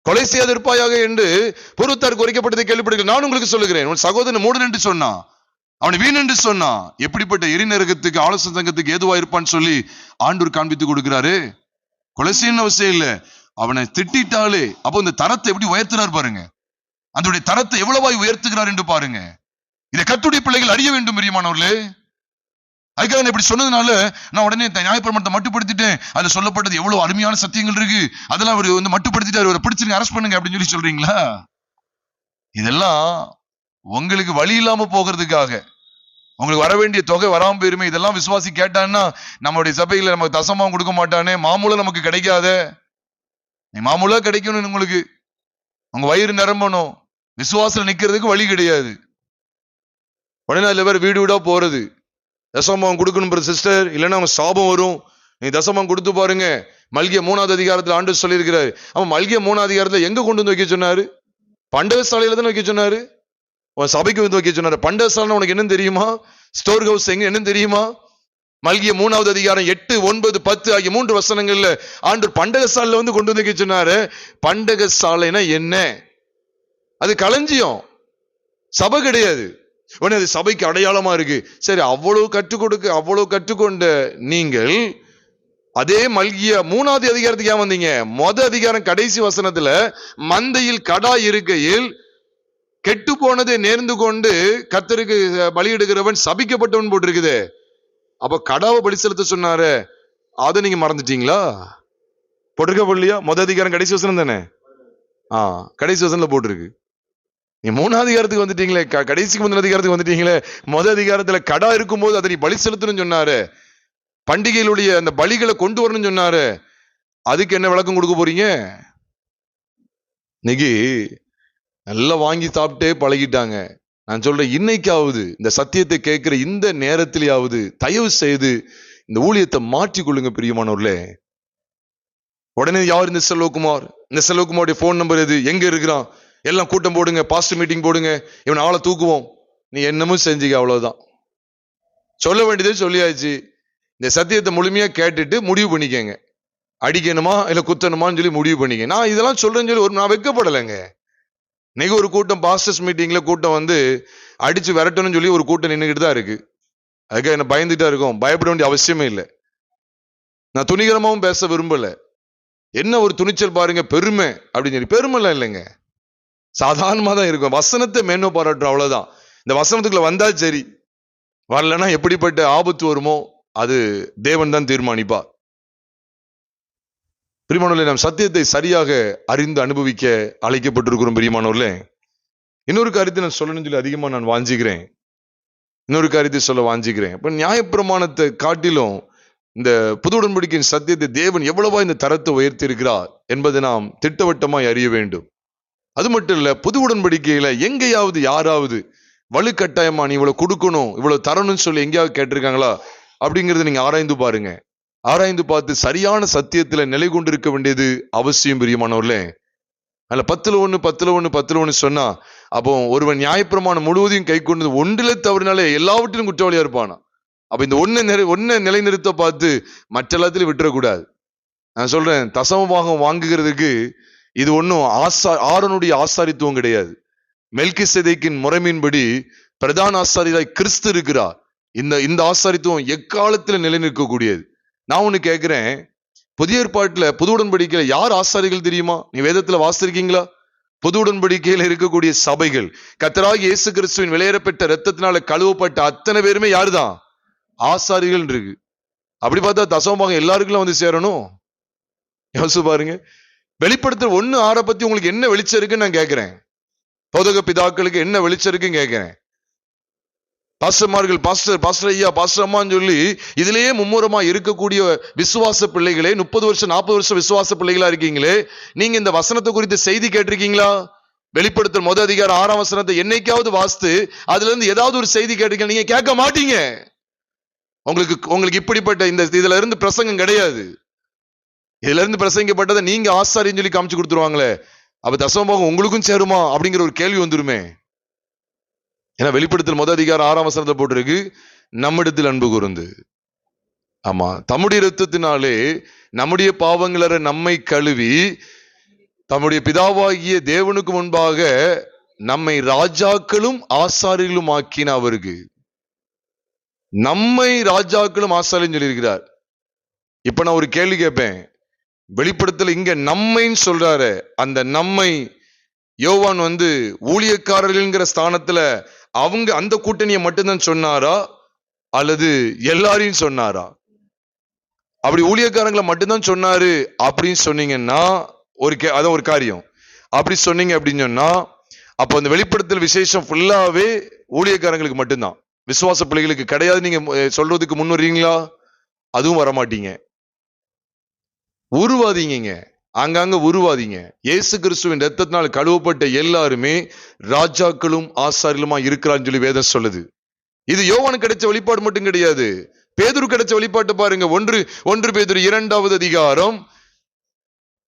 கொலை செய்யாதிருப்பாயாக என்று பூர்வத்தாருக்கு உரைக்கப்பட்டதை கேள்விப்பட்டீர்கள். நான் உங்களுக்கு சொல்லுகிறேன், உன் சகோதரன் மூடன் என்று சொன்னா, அவனை வீண் என்று சொன்னா, எப்படிப்பட்ட எரிநரகத்துக்கு ஆலோசனை சங்கத்துக்கு ஏதுவா இருப்பான்னு சொல்லி ஆண்டவர் காண்பித்து கொடுக்கிறாரு. கொலை செய்யணும் அவசியம் இல்லை, அவனை திட்டாலே அப்போ இந்த தரத்தை எப்படி உயர்த்துறாரு பாருங்க. அந்த தரத்தை எவ்வளவாய் உயர்த்துகிறார் என்று பாருங்க. இதை கர்த்தருடைய பிள்ளைகள் அறிய வேண்டும் பிரியமானவர்களே. அதுக்காக நான் இப்படி சொன்னதுனால நான் உடனே நியாயப்பிரமாணத்தை மட்டுப்படுத்திட்டேன், அதுல சொல்லப்பட்டது எவ்வளவு அருமையான சத்தியங்கள் இருக்கு, அதெல்லாம் அவர் மட்டுப்படுத்திட்டாரு, அவரை பிடிச்சிருங்க, அரெஸ்ட் பண்ணுங்க அப்படின்னு சொல்லி சொல்றீங்களா? இதெல்லாம் உங்களுக்கு வழி இல்லாம போகிறதுக்காக, உங்களுக்கு வர வேண்டிய தொகை வராம போயிருமே. இதெல்லாம் விசுவாசி கேட்டான்னா நம்மளுடைய சபையில நமக்கு தசமாவும் கொடுக்க மாட்டானே, மாமூலம் நமக்கு கிடைக்காத. நீ மாமூலா கிடைக்கணும், உங்களுக்கு உங்க வயிறு நிரம்பணும், விசுவாசம் நிக்கிறதுக்கு வழி கிடையாது. உடனே அதுல வேற வீடு வீடா போறது, தசமாவும் கொடுக்கணும் சிஸ்டர், இல்லைன்னா அவங்க சாபம் வரும், நீ தசமாவும் கொடுத்து பாருங்க. மல்கியா 3வது அதிகாரத்துல ஆண்டவர் சொல்லி இருக்கிறாரு. அவன் மல்கியா 3வது அதிகாரத்துல எங்க கொண்டு வந்து வைக்க சொன்னாரு? பண்டக சாலையில தானே வைக்க சொன்னாரு, சபைக்கு வந்து வைக்க சொன்னாரு. பண்டக சாலை உனக்கு என்ன தெரியுமா? ஸ்டோர் ஹவுஸ் எங்க என்ன தெரியுமா? மல்கியா 3வது அதிகாரம் 8, 9, 10 ஆகிய 3 வசனங்கள்ல ஆண்டவர் பண்டக சாலையில வந்து கொண்டு வந்து வைக்க சொன்னாரு. பண்டக சாலைனா என்ன? அது களஞ்சியம், சபை கிடையாது. உடனே அது சபைக்கு அடையாளமா இருக்கு. சரி, அவ்வளவு கற்றுக்கொண்ட நீங்கள் அதே மல்கியா 3வது அதிகாரத்துக்கு ஏன் வந்தீங்க? அதிகாரம் கடைசி வசனத்துல மந்தையில் கடா இருக்கையில் கெட்டு போனதை நேர்ந்து கொண்டு கர்த்தருக்கு பலியிடுகிறவன் சபிக்கப்பட்டவன் போட்டிருக்குது. அப்ப கடாவை பலி செலுத்த சொன்னாரு, அதை நீங்க மறந்துட்டீங்களா? போட்டிருக்க இல்லையா? அதிகாரம் கடைசி வசனம் தானே? கடைசி வசனத்துல போட்டிருக்கு. நீ 3வது அதிகாரத்துக்கு வந்துட்டீங்களே, கடைசிக்கு முந்தின அதிகாரத்துக்கு வந்துட்டீங்களே. அதிகாரத்துல கடா இருக்கும் போது அதை நீ பலி செலுத்தணும்னு சொன்னாரு, பண்டிகைகளுடைய அந்த பலிகளை கொண்டு வரணும்னு சொன்னாரு. அதுக்கு என்ன விளக்கம் கொடுக்க போறீங்க? இன்னைக்கு நல்லா வாங்கி சாப்பிட்டே பழகிட்டாங்க. நான் சொல்றேன், இன்னைக்காவது இந்த சத்தியத்தை கேட்கிற இந்த நேரத்திலேயாவது தயவு செய்து இந்த ஊழியத்தை மாற்றிக்கொள்ளுங்க பிரியமானவர்களே. உடனே யார் இந்த செல்வகுமாருடைய போன் நம்பர் எது, எங்க இருக்கிறான், எல்லாம் கூட்டம் போடுங்க, பாஸ்டர் மீட்டிங் போடுங்க, இவன் ஆளை தூக்குவோம். நீ என்னமும் செஞ்சுக்க, அவ்வளவுதான். சொல்ல வேண்டியதே சொல்லியாச்சு. இந்த சத்தியத்தை முழுமையா கேட்டுட்டு முடிவு பண்ணிக்கங்க, அடிக்கணுமா இல்ல குத்தணுமான்னு சொல்லி முடிவு பண்ணிக்க. நான் இதெல்லாம் சொல்றேன்னு சொல்லி நான் வெட்கப்படலைங்க. இன்னைக்கு ஒரு கூட்டம் பாஸ்டர்ஸ் மீட்டிங்ல கூட்டம் வந்து அடிச்சு விரட்டணும்னு சொல்லி ஒரு கூட்டம் நின்றுகிட்டு தான் இருக்கு. அதுக்காக என்ன பயந்துட்டா இருக்கும்? பயப்பட வேண்டிய அவசியமே இல்லை. நான் துணிகரமாவும் பேச விரும்பல. என்ன ஒரு துணிச்சல் பாருங்க, பெருமை அப்படின்னு சொல்லி. பெருமைலாம் இல்லைங்க, சாதாரணமா தான் இருக்கும். வசனத்தை மேன்மை பாராட்டுறோம், அவ்வளவுதான். இந்த வசனத்துக்குள்ள வந்தா சரி, வரலன்னா எப்படிப்பட்ட ஆபத்து வருமோ அது தேவன் தான் தீர்மானிப்பா. பிரியமானவர்களே, நாம் சத்தியத்தை சரியாக அறிந்து அனுபவிக்க அழைக்கப்பட்டிருக்கிறோம். பிரியமானவர்களே, இன்னொரு காரியத்தை நான் சொல்லணும்னு சொல்லி அதிகமா நான் வாஞ்சிக்கிறேன். இன்னொரு காரியத்தை சொல்ல வாஞ்சிக்கிறேன். இப்ப நியாயப்பிரமாணத்தை காட்டிலும் இந்த புது உடன்படிக்கையின் சத்தியத்தை தேவன் எவ்வளவா இந்த தரத்தை உயர்த்தி இருக்கிறார் என்பதை நாம் திட்டவட்டமாய் அறிய வேண்டும். அது மட்டும் இல்ல, புது உடன்படிக்கையில எங்கேயாவது யாராவது வலுக்கட்டாயமா நீ இவ்வளவு கொடுக்கணும், இவ்வளவு தரணும்னு சொல்லி எங்கேயாவது கேட்டிருக்காங்களா அப்படிங்கறத நீங்க ஆராய்ந்து பாருங்க. ஆராய்ந்து பார்த்து சரியான சத்தியத்துல நிலை கொண்டிருக்க வேண்டியது அவசியம். பிரியமானவர்களே, அதுல 10 சொன்னா அப்போ ஒருவன் நியாயப்பிரமாணம் முழுவதையும் கை கொண்டு ஒன்றில தவறினாலே எல்லாவற்றிலும் குற்றவாளியா இருப்பானா. அப்ப இந்த ஒன்ன நிலைநிறுத்த பார்த்து மற்ற எல்லாத்திலும் விட்டுறக்கூடாது. நான் சொல்றேன், தசமபாகம் வாங்குகிறதுக்கு இது ஒன்னும் ஆரோனுடைய ஆசாரித்துவம் கிடையாது. மெல்கிசேதேக்கின் முறைமையின்படி பிரதான ஆசாரியராய் கிறிஸ்து இருக்கிறார். இந்த ஆசாரித்துவம் எக்காலத்துல நிலைநிற்கக்கூடியது. நான் ஒண்ணு கேட்கிறேன், புதிய ஏற்பாட்டுல புது உடன்படிக்கையில யார் ஆசாரிகள் தெரியுமா? நீ வேதத்துல வாசிருக்கீங்களா? புது உடன்படிக்கையில இருக்கக்கூடிய சபைகள், கர்த்தராகிய இயேசு கிறிஸ்துவின் விலையேறப்பட்ட இரத்தத்தினால கழுவப்பட்ட அத்தனை பேருமே யாருதான்? ஆசாரிகள் இருக்கு. அப்படி பார்த்தா தசமபாகம் எல்லாருக்கும் வந்து சேரணும். யோசிச்சு பாருங்க. வெளிப்படுத்தல் 1:6 பத்தி உங்களுக்கு என்ன வெளிச்சம் இருக்குன்னு நான் கேட்கிறேன். போதக பிதாக்களுக்கு என்ன வெளிச்சம் இருக்குன்னு கேட்கிறேன். பாஸ்டர்மார்கள், பாஸ்டர் ஐயா, பாஸ்டர் அம்மான்னு சொல்லி இதுலயே மும்முரமா இருக்கக்கூடிய விசுவாச பிள்ளைகளே, 30 வருஷம் 40 வருஷம் விசுவாச பிள்ளைகளா இருக்கீங்களே, நீங்க இந்த வசனத்தை குறித்து செய்தி கேட்டிருக்கீங்களா? வெளிப்படுத்தல் 1 அதிகாரம் 6ஆம் வசனத்தை என்னைக்காவது வாசித்து அதுல இருந்து ஏதாவது ஒரு செய்தி கேட்டிருக்கீங்க? நீங்க கேட்க மாட்டீங்க. உங்களுக்கு இப்படிப்பட்ட இதுல இருந்து பிரசங்கம் கிடையாது. இதுல இருந்து பிரசங்கப்பட்டதை நீங்க ஆசாரின்னு சொல்லி காமிச்சு கொடுத்துருவாங்களே, அப்ப தசமபாகம் உங்களுக்கும் சேருமா அப்படிங்கிற ஒரு கேள்வி வந்துருமே. ஏன்னா வெளிப்படுத்தல் 1 அதிகாரம் 6ஆம் வசனத்தை போட்டிருக்கு, நம்மிடத்தில் அன்பு கூர்ந்து. ஆமா, தம்முடைய இரத்தத்தினாலே நம்முடைய பாவங்களற நம்மை கழுவி தம்முடைய பிதாவாகிய தேவனுக்கு முன்பாக நம்மை ராஜாக்களும் ஆசாரிகளும் ஆக்கின அவருக்கு. நம்மை ராஜாக்களும் ஆசாரியும் சொல்லியிருக்கிறார். இப்ப நான் ஒரு கேள்வி கேட்பேன். வெளிப்படுத்தல இங்க நம்மைன்னு சொல்றாரு, அந்த நம்மை யோவான் ஊழியக்காரர்கள்ங்கிற ஸ்தானத்துல அவங்க அந்த கூட்டணியை மட்டும்தான் சொன்னாரா அல்லது எல்லாரையும் சொன்னாரா? அப்படி ஊழியக்காரங்களை மட்டும்தான் சொன்னாரு அப்படின்னு சொன்னீங்கன்னா அதான் ஒரு காரியம். அப்படி சொன்னீங்க அப்படின்னு சொன்னா அப்போ அந்த வெளிப்படுத்தல் விசேஷம் ஃபுல்லாவே ஊழியக்காரங்களுக்கு மட்டும்தான், விசுவாச பிள்ளைகளுக்கு கிடையாது. நீங்க சொல்றதுக்கு முன் வர்றீங்களா? அதுவும் வரமாட்டீங்க. உருவாதீங்க, அங்கங்க உருவாதீங்க. இயேசு கிறிஸ்துவின் இரத்தத்தினால் கழுவப்பட்ட எல்லாருமே ராஜாக்களும் ஆசாரிகளுமா இருக்கிறான்னு சொல்லி வேதம் சொல்லுது. இது யோவானுக்கு கிடைச்ச வெளிப்பாடு மட்டும் கிடையாது, பேதுரு கிடைச்ச வெளிப்பாட்டு பாருங்க. 1 பேதுரு 2ஆவது அதிகாரம்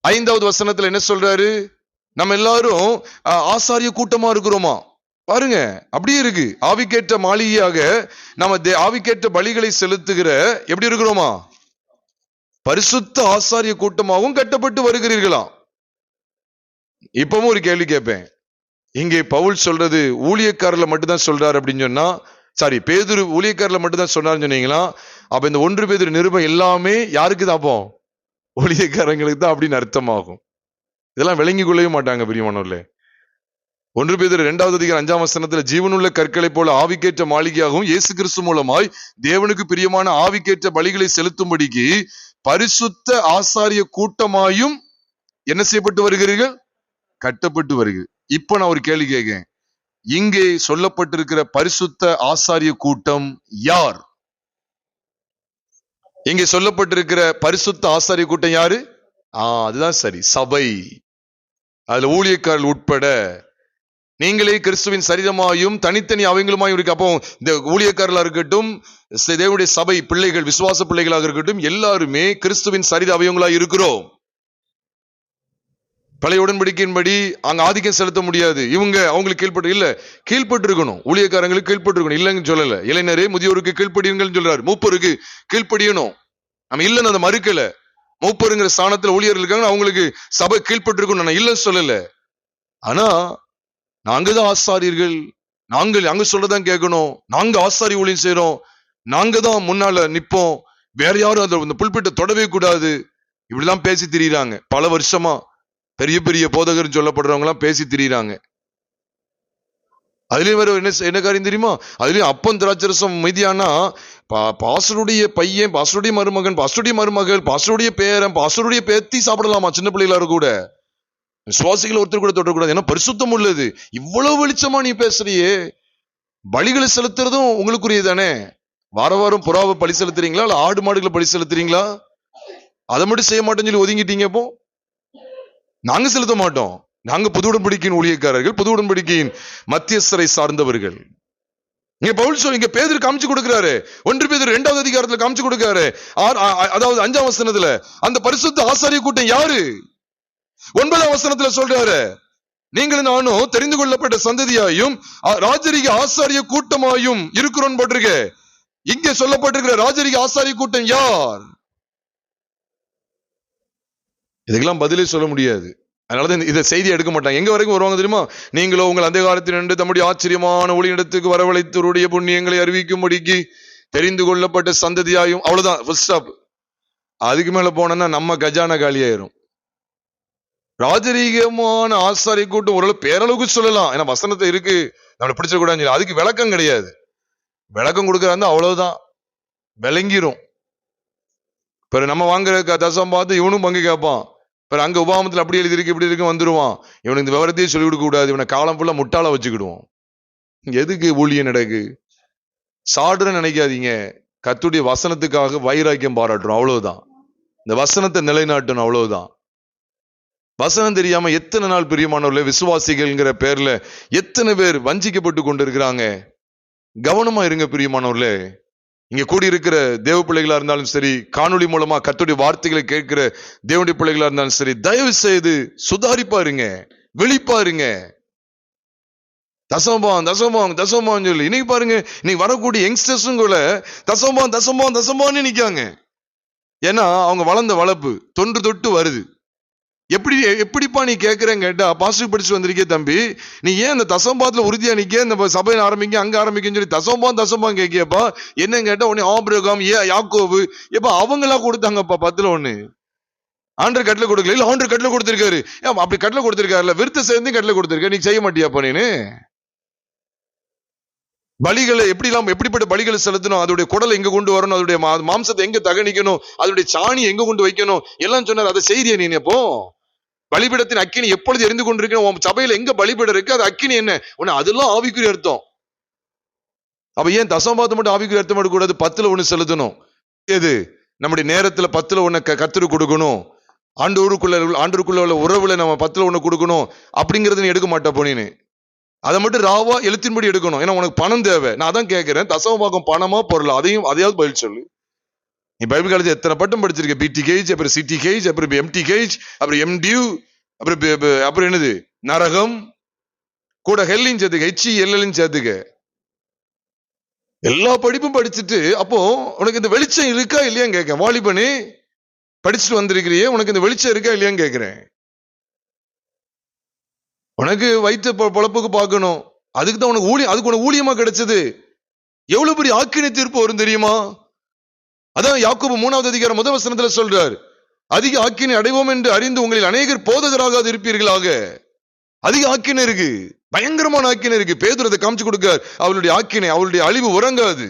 5ஆவது வசனத்துல என்ன சொல்றாரு? நம்ம எல்லாரும் ஆசாரிய கூட்டமா இருக்கிறோமா பாருங்க. அப்படியே இருக்கு. ஆவிக்கேற்ற மாளிகையாக நம்ம ஆவிக்கேற்ற பலிகளை செலுத்துகிற எப்படி இருக்கிறோமா? பரிசுத்த ஆசாரிய கூட்டமாகவும் கட்டப்பட்டு வருகிறீர்களா? இப்பவும் ஒரு கேள்வி கேட்பேன். இங்கே பவுல் சொல்றது ஊழியக்காரர்ல மட்டும்தான் சொல்றாரு அப்படின்னு சொன்னா, பேதுரு ஊழியக்காரர்ல மட்டும்தான் சொன்னாருன்னு சொன்னீங்களா? அப்ப இந்த 1 பேதுரு நிருபம் எல்லாமே யாருக்கு தான்? அப்போ ஊழியக்காரங்களுக்கு தான் அப்படின்னு அர்த்தமாகும். இதெல்லாம் விளங்கி கொள்ளவே மாட்டாங்க பிரியமானவர்களே. 1 பேதுரு 2ஆவது அதிகாரம் 5ஆம் வசனத்துல ஜீவனுள்ள கற்களை போல ஆவிக்கேற்ற மாளிகையாகவும் இயேசு கிறிஸ்து மூலமாய் தேவனுக்கு பிரியமான ஆவிக்கேற்ற பலிகளை செலுத்தும்படிக்கு பரிசுத்த ஆசாரிய கூட்டமாயும் என்ன செய்யப்பட்டு வருகிறீர்கள்? கட்டப்பட்டு வருகிறீர்கள். இப்ப நான் ஒரு கேள்வி கேட்கிறேன். இங்கே சொல்லப்பட்டிருக்கிற பரிசுத்த ஆசாரிய கூட்டம் யார்? இங்கே சொல்லப்பட்டிருக்கிற பரிசுத்த ஆசாரிய கூட்டம் யாரு? அதுதான் சரி, சபை. அதுல ஊழியக்காரர்கள் உட்பட நீங்களே கிறிஸ்துவின் சரீரமாயும் தனித்தனி அவங்களுமாயும் இருக்கு. அப்போ இந்த ஊழியக்காரர்களா இருக்கட்டும், தேவனுடைய சபை பிள்ளைகள், விசுவாச பிள்ளைகளாக இருக்கட்டும், எல்லாருமே கிறிஸ்துவின் சரீர அவயங்களா இருக்கிறோம். பழைய உடன்படிக்கையின்படி அங்க ஆதிக்கம் செலுத்த முடியாது. இவங்க அவங்களுக்கு கீழ்பட்டு இல்ல, கீழ்பட்டு இருக்கணும். ஊழியக்காரங்களுக்கு கீழ்பட்டு இருக்கணும், இல்லைன்னு சொல்லல. இளைஞரே முதியோருக்கு கீழ்ப்படியுங்கள் சொல்றாரு, மூப்பருக்கு கீழ்ப்படியணும். நம்ம இல்லைன்னு அதை மறுக்கல. மூப்பருங்கிற ஸ்தானத்துல ஊழியர்கள் இருக்காங்க, அவங்களுக்கு சபை கீழ்பட்டு இருக்கணும், நான் இல்லைன்னு சொல்லல. ஆனா நாங்கதான் ஆசாரியர்கள், நாங்கள் அங்க சொல்லதான் கேட்கணும், நாங்க ஆசாரி ஊழியம் செய்யறோம், நாங்க தான் முன்னால நிப்போம், வேற யாரும் அந்த புல்பிட்ட தொடவே கூடாது. இப்படிலாம் பேசி திரியிறாங்க. பல வருஷமா பெரிய பெரிய போதகர் சொல்லப்படுறவங்க எல்லாம் பேசி திரியிறாங்க. அதுலயும் வேற என்ன காரியம் தெரியுமா? அதுலயும் அப்பம் திராட்சரசம் மீதியானா பாஸ்டருடைய பையன், பாஸ்டருடைய மருமகன், பாஸ்டருடைய மருமகள், பாஸ்டருடைய பேரன், பாஸ்டருடைய பேத்தி சாப்பிடலாமா சின்ன பிள்ளைகளா கூட? விசுவாசிகள் ஒருத்தர் கூட தொடரக்கூடாது. ஏன்னா பரிசுத்தம் உள்ளது. இவ்வளவு வெளிச்சமா நீ பேசுறியே. பலிகளை செலுத்துறதும் உங்களுக்குரியதானே. வார வாரம் புறாவை பலி செலுத்துறீங்களா இல்ல ஆடு மாடுகளை பலி செலுத்துறீங்களா? அதை மட்டும் செய்ய மாட்டேன்னு சொல்லி ஒதுங்கிட்டீங்க. இப்போ நாங்க செலுத்த மாட்டோம். நாங்க புது உடன்படிக்கையின் ஊழியக்காரர்கள், புது உடன்படிக்கையின் மத்தியஸ்தரை சார்ந்தவர்கள். இங்க பவுல் சொல்லி இங்க பேதுரு காமிச்சு கொடுக்கிறாரு. 1 பேதுரு 2வது அதிகாரத்துல காமிச்சு கொடுக்கிறாரு. அதாவது 5ஆம் வசனத்துல அந்த பரிசுத்த ஆசாரிய கூட்டம் யாரு? 9ஆம் வசனத்துல சொல்றாரு, நீங்களும் நானும் தெரிந்து கொள்ளப்பட்ட சந்ததியாயும் ராஜரிக ஆசாரிய கூட்டமாயும் இருக்கிறோம் போட்டிருக்க. இங்க சொல்லப்பட்டிருக்கிற ராஜரிக ஆசாரிய கூட்டம் யார்? இதுக்கெல்லாம் பதிலே சொல்ல முடியாது. அதனாலதான் இதை செய்தி எடுக்க மாட்டாங்க. எங்க வரைக்கும் வருவாங்க தெரியுமா? நீங்களோ உங்கள் அந்த காலத்தில் நின்று தம்முடைய ஆச்சரியமான ஒளியிடத்துக்கு வரவழைத்தவருடைய புண்ணியங்களை அறிவிக்கும்படிக்கு தெரிந்து கொள்ளப்பட்ட சந்ததியாயும். அவ்வளவுதான், ஃபுல் ஸ்டாப். அதுக்கு மேல போனோம்னா நம்ம கஜானா காலியாயிரும். ராஜரீகமான ஆசாரிய கூட்டம் ஓரளவு பேரளவுக்கு சொல்லலாம். ஏன்னா வசனத்தை இருக்கு, நம்மளை பிடிச்சிடக்கூடாது. அதுக்கு விளக்கம் கிடையாது. விளக்கம் கொடுக்கறாங்க அவ்வளவுதான், விளங்கிரும். பிற நம்ம வாங்குற தசம் பார்த்து இவனும் பங்கு கேட்பான். பிற அங்க உபாமத்துல அப்படி எழுதி இருக்கு இப்படி இருக்கு வந்துருவான். இவனுக்கு இந்த விவரத்தையே சொல்லிக் கொடுக்க கூடாது. இவனை காலம் ஃபுல்லா முட்டாள வச்சுக்கிடுவோம். எதுக்கு ஊழியம் நடக்கு? சாடுற நினைக்காதீங்க. கர்த்தருடைய வசனத்துக்காக வைராக்கியம் பாராட்டுறோம், அவ்வளவுதான். இந்த வசனத்தை நிலைநாட்டணும், அவ்வளவுதான். வசனம் தெரியாம எத்தனை நாள் பிரியமானவர்களே விசுவாசிகள்ங்கிற பேர்ல எத்தனை பேர் வஞ்சிக்கப்பட்டு கொண்டிருக்கிறாங்க. கவனமா இருங்க பிரியமானவர்களே. இங்க கூடியிருக்கிற தேவ பிள்ளைகளா இருந்தாலும் சரி, காணொலி மூலமா கர்த்தருடைய வார்த்தைகளை கேட்கிற தேவனுடைய பிள்ளைகளா இருந்தாலும் சரி, தயவு செய்து சுதாரிப்பாருங்க, வெளிப்பாருங்க. தசமபான் சொல்லி இன்னைக்கு பாருங்க, இன்னைக்கு வரக்கூடிய யங்ஸ்டர்ஸும் கூட தசமபான்னு நிக்காங்க. ஏன்னா அவங்க வளர்ந்த வளர்ப்பு தொன்று தொட்டு வருது. எப்படிப்பா நீ கேட்கிறேன்னு கேட்டா, பாசிட்டிவ் படிச்சு வந்திருக்கே தம்பி, நீ ஏன் இந்த தசம்பாத்துல உறுதியா நிக்க, இந்த சபையை ஆரம்பிக்க அங்க ஆரம்பிக்கன்னு சொல்லி தசம்பான் கேட்கியப்பா. என்னன்னு கேட்டா உடனே ஆபிரகாம், யாக்கோபு, எப்ப அவங்களா கொடுத்தாங்கப்பா 10ல் 1. ஆண்டர் கட்டளை கொடுக்கல, இல்ல ஆண்டர் கட்டளை கொடுத்திருக்காரு. அப்படி கட்டளை கொடுத்திருக்காருல்ல, விருத்த சேர்ந்து கட்டளை கொடுத்திருக்காரு, நீ செய்ய மாட்டியாப்பா? நீனு பலிகளை எப்படிப்பட்ட பலிகளை செலுத்தணும், அதோடைய குடலை எங்க கொண்டு வரணும், அதோடைய மாம்சத்தை எங்க தகனிக்கணும், அதோடைய சாணி எங்க கொண்டு வைக்கணும் எல்லாம் சொன்னார். அதை செய்தியா நீ? எப்போ பலிபீடத்தின் அக்கினி எப்பொழுது எரிந்து கொண்டிருக்கணும், உன் சபையில எங்க பலிபீடம் இருக்கு, அது அக்கினி என்ன உன்ன, அதெல்லாம் ஆவிக்குரிய அர்த்தம். அப்ப ஏன் தசமபாகத்தை மட்டும் ஆவிக்குரிய அர்த்தம் எடுக்கக்கூடாது? 10ல் 1 செலுத்தணும். எது நம்முடைய நேரத்துல 10ல் 1 கர்த்தரு கொடுக்கணும். ஆண்டவருக்குள்ள உள்ள உறவுல நம்ம 10ல் 1 கொடுக்கணும். அப்படிங்கறது நீ எடுக்க மாட்டா போனீன்னு. அதை மட்டும் ராவா எழுத்தின்படி எடுக்கணும். ஏன்னா உனக்கு பணம் தேவை. நான் அதான் கேட்கிறேன், அதையும் அதையாவது பதில் சொல்லு. நீ பைபிள் காலேஜ் எத்தனை பட்டம் படிச்சிருக்க? பிடிகேஜ், அப்புறம் சிடிகேஜ், அப்புறம் எம்டிகேஜ், அப்புறம் எம்டியூ, அப்புறம் என்னது நரகம் கூட ஹெல்லையும் சேர்த்துக்க, HELLையும் சேர்த்துக்க. எல்லா படிப்பும் படிச்சுட்டு அப்போ உனக்கு இந்த வெளிச்சம் இருக்கா இல்லையான்னு கேட்க. வாலிபனே படிச்சுட்டு வந்திருக்கிறியே, உனக்கு இந்த வெளிச்சம் இருக்கா இல்லையான்னு கேட்கிறேன். உனக்கு வயிற்று பொழப்புக்கு பார்க்கணும். அதுக்கு தான் உனக்கு ஊழியமா கிடைச்சது. எவ்வளவு பெரிய ஆக்கினை தீர்ப்பு வரும் தெரியுமா? அதான் யாக்கோபு 3வது அதிகாரம் 1 வசனத்துல சொல்றார், அதிக ஆக்கினை அடைவோம் என்று அறிந்து உங்களில் அநேகர் போதகராக இருப்பீர்களாக. அதிக ஆக்கினை இருக்கு, பயங்கரமான ஆக்கினை இருக்கு. பேதுரு அதை காமிச்சு கொடுக்கார். அவளுடைய ஆக்கினை, அவளுடைய அழிவு உறங்காது,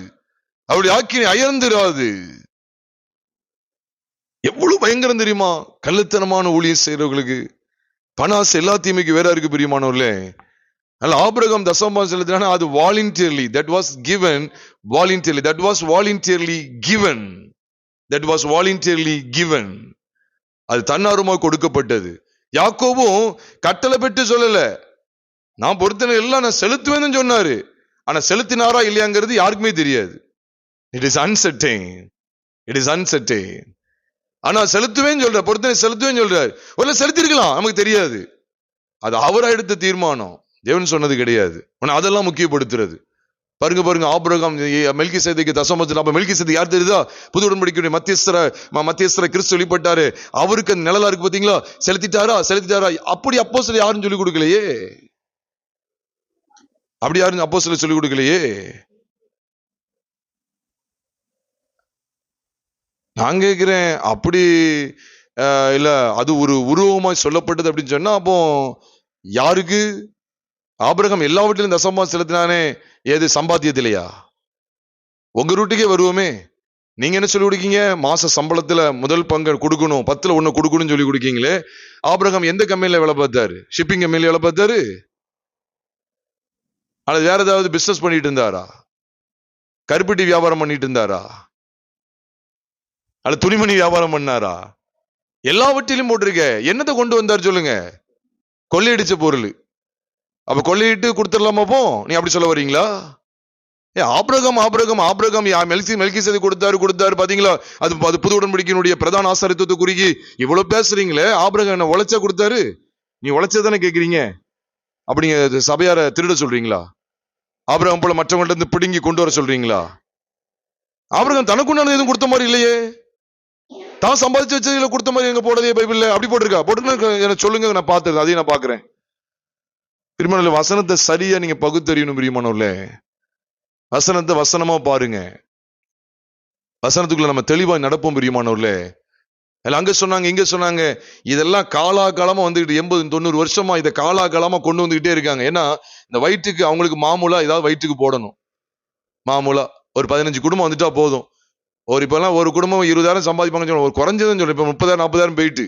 அவளுடைய ஆக்கினை அயர்ந்துராது. எவ்வளவு பயங்கரம் தெரியுமா? கள்ளத்தனமான ஊழியம் செய்யறவர்களுக்கு பணாசு எல்லா தீமைக்கு வேற இருக்கு பிரியமானவர்களே. ஆபிரகாம் தசமபாகம் செலுத்தினா அது voluntarily, that was given voluntarily, that was voluntarily given, that was voluntarily given. அது தன்னார்வமாக கொடுக்கப்பட்டது. யாக்கோபும் கட்டளை பெற்று சொல்லல, நான் பொறுத்தனை எல்லாம் நான் செலுத்துவேன்னு சொன்னாரு. ஆனா செலுத்தினாரா இல்லையாங்கிறது யாருக்குமே தெரியாது. It is uncertain, it is uncertain. ஆனா செலுத்துவேன்னு சொல்ற, பொறுத்தனை செலுத்துவேன்னு சொல்றாரு. ஒரு செலுத்திருக்கலாம், நமக்கு தெரியாது. அது அவரா எடுத்த தீர்மானம், தேவன் சொன்னது கிடையாது. அதெல்லாம் முக்கியப்படுத்துறது. பாருங்க ஆபிரகாம் மெல்கிசேதேக்கு தசமத்தில். அப்ப மெல்கிசேதேக்கு யார் தெரியுதா? புது உடன்படிக்கையுடைய மத்தியஸ்தர கிறிஸ்து வெளிப்பட்டாரு. அவருக்கு அந்த நிழலா இருக்கு பாத்தீங்களா? செலுத்திட்டாரா? அப்படி அப்போஸ்தலர் யாரும் சொல்லிக் கொடுக்கலையே. அப்படி யாரும் அப்போஸ்தலர் சொல்லிக் கொடுக்கலையே. நான் கேட்கிறேன், அப்படி இல்ல அது ஒரு உருவமாய் சொல்லப்பட்டது அப்படின்னு சொன்னா, அப்போ யாருக்கு? ஆபிரகாம் எல்லாவற்றிலும் தசமபாகம் செலுத்தினானே, ஏது சம்பாத்தியத்திலையா? உங்க ரூட்டுக்கே வருவோமே. நீங்க என்ன சொல்லி கொடுக்கீங்க? மாச சம்பளத்துல முதல் பங்கு கொடுக்கணும், 10ல் 1 கொடுக்கணும்னு சொல்லி கொடுக்கீங்களே. ஆபிரகாம் எந்த கம்பெனில வேலை பார்த்தாரு? ஷிப்பிங் கம்பெனில வேலை பார்த்தாரு? அல்லது வேற ஏதாவது பிசினஸ் பண்ணிட்டு இருந்தாரா? கருப்பட்டி வியாபாரம் பண்ணிட்டு இருந்தாரா? அல்லது துணிமணி வியாபாரம் பண்ணாரா? எல்லாவற்றிலும் போட்டிருக்க. என்னத்தை கொண்டு வந்தார் சொல்லுங்க? கொள்ளையடிச்ச பொருள். அப்ப கொள்ளையிட்டு கொடுத்துடலாமா? போ, நீ அப்படி சொல்ல வரீங்களா? ஆபிரகாம் மெல்கிசேதேக்கு கொடுத்தாரு பாத்தீங்களா? அது புது உடன்படிக்கையினுடைய பிரதான ஆசாரியத்துவத்தை குறிக்கி இவ்வளவு பேசுறீங்களே. ஆபிரகாம் என்ன உழைச்சா கொடுத்தாரு? நீ உழைச்சதானே கேக்குறீங்க? அப்படிங்க சபையார திருட சொல்றீங்களா? ஆபிரகாம் போல மற்றவங்கள்ட்ட இருந்து பிடுங்கி கொண்டு வர சொல்றீங்களா? ஆபிரகாம் தனக்குண்டானது எதுவும் கொடுத்த மாதிரி இல்லையே. தான் சம்பாதிச்சு வச்சதுல கொடுத்த மாதிரி எங்க போடுறதே பைபிள்ல? அப்படி போட்டிருக்கா? சொல்லுங்க, நான் பார்த்தது அதையும் நான் பாக்குறேன். பிரியமானவர்களே, வசனத்தை சரியா நீங்க பகுத்தறியணும். பிரியமானவர்களே, வசனத்தை வசனமா பாருங்க. வசனத்துக்குள்ள நம்ம தெளிவா நடப்போம். பிரியமானவர்களே, அங்க சொன்னாங்க, இங்க சொன்னாங்க. இதெல்லாம் காலாகாலமா வந்துகிட்டு 80-90 வருஷமா இதை காலாகாலமா கொண்டு வந்துகிட்டே இருக்காங்க. ஏன்னா இந்த வயிற்றுக்கு அவங்களுக்கு மாமூலா ஏதாவது வயிற்றுக்கு போடணும். மாமூலா ஒரு 15 குடும்பம் வந்துட்டா போதும். இப்பெல்லாம் ஒரு குடும்பம் 20,000 சம்பாதிப்பாங்க. ஒரு குறைஞ்சதுன்னு சொல்லி இப்ப 30,000-40,000 போயிட்டு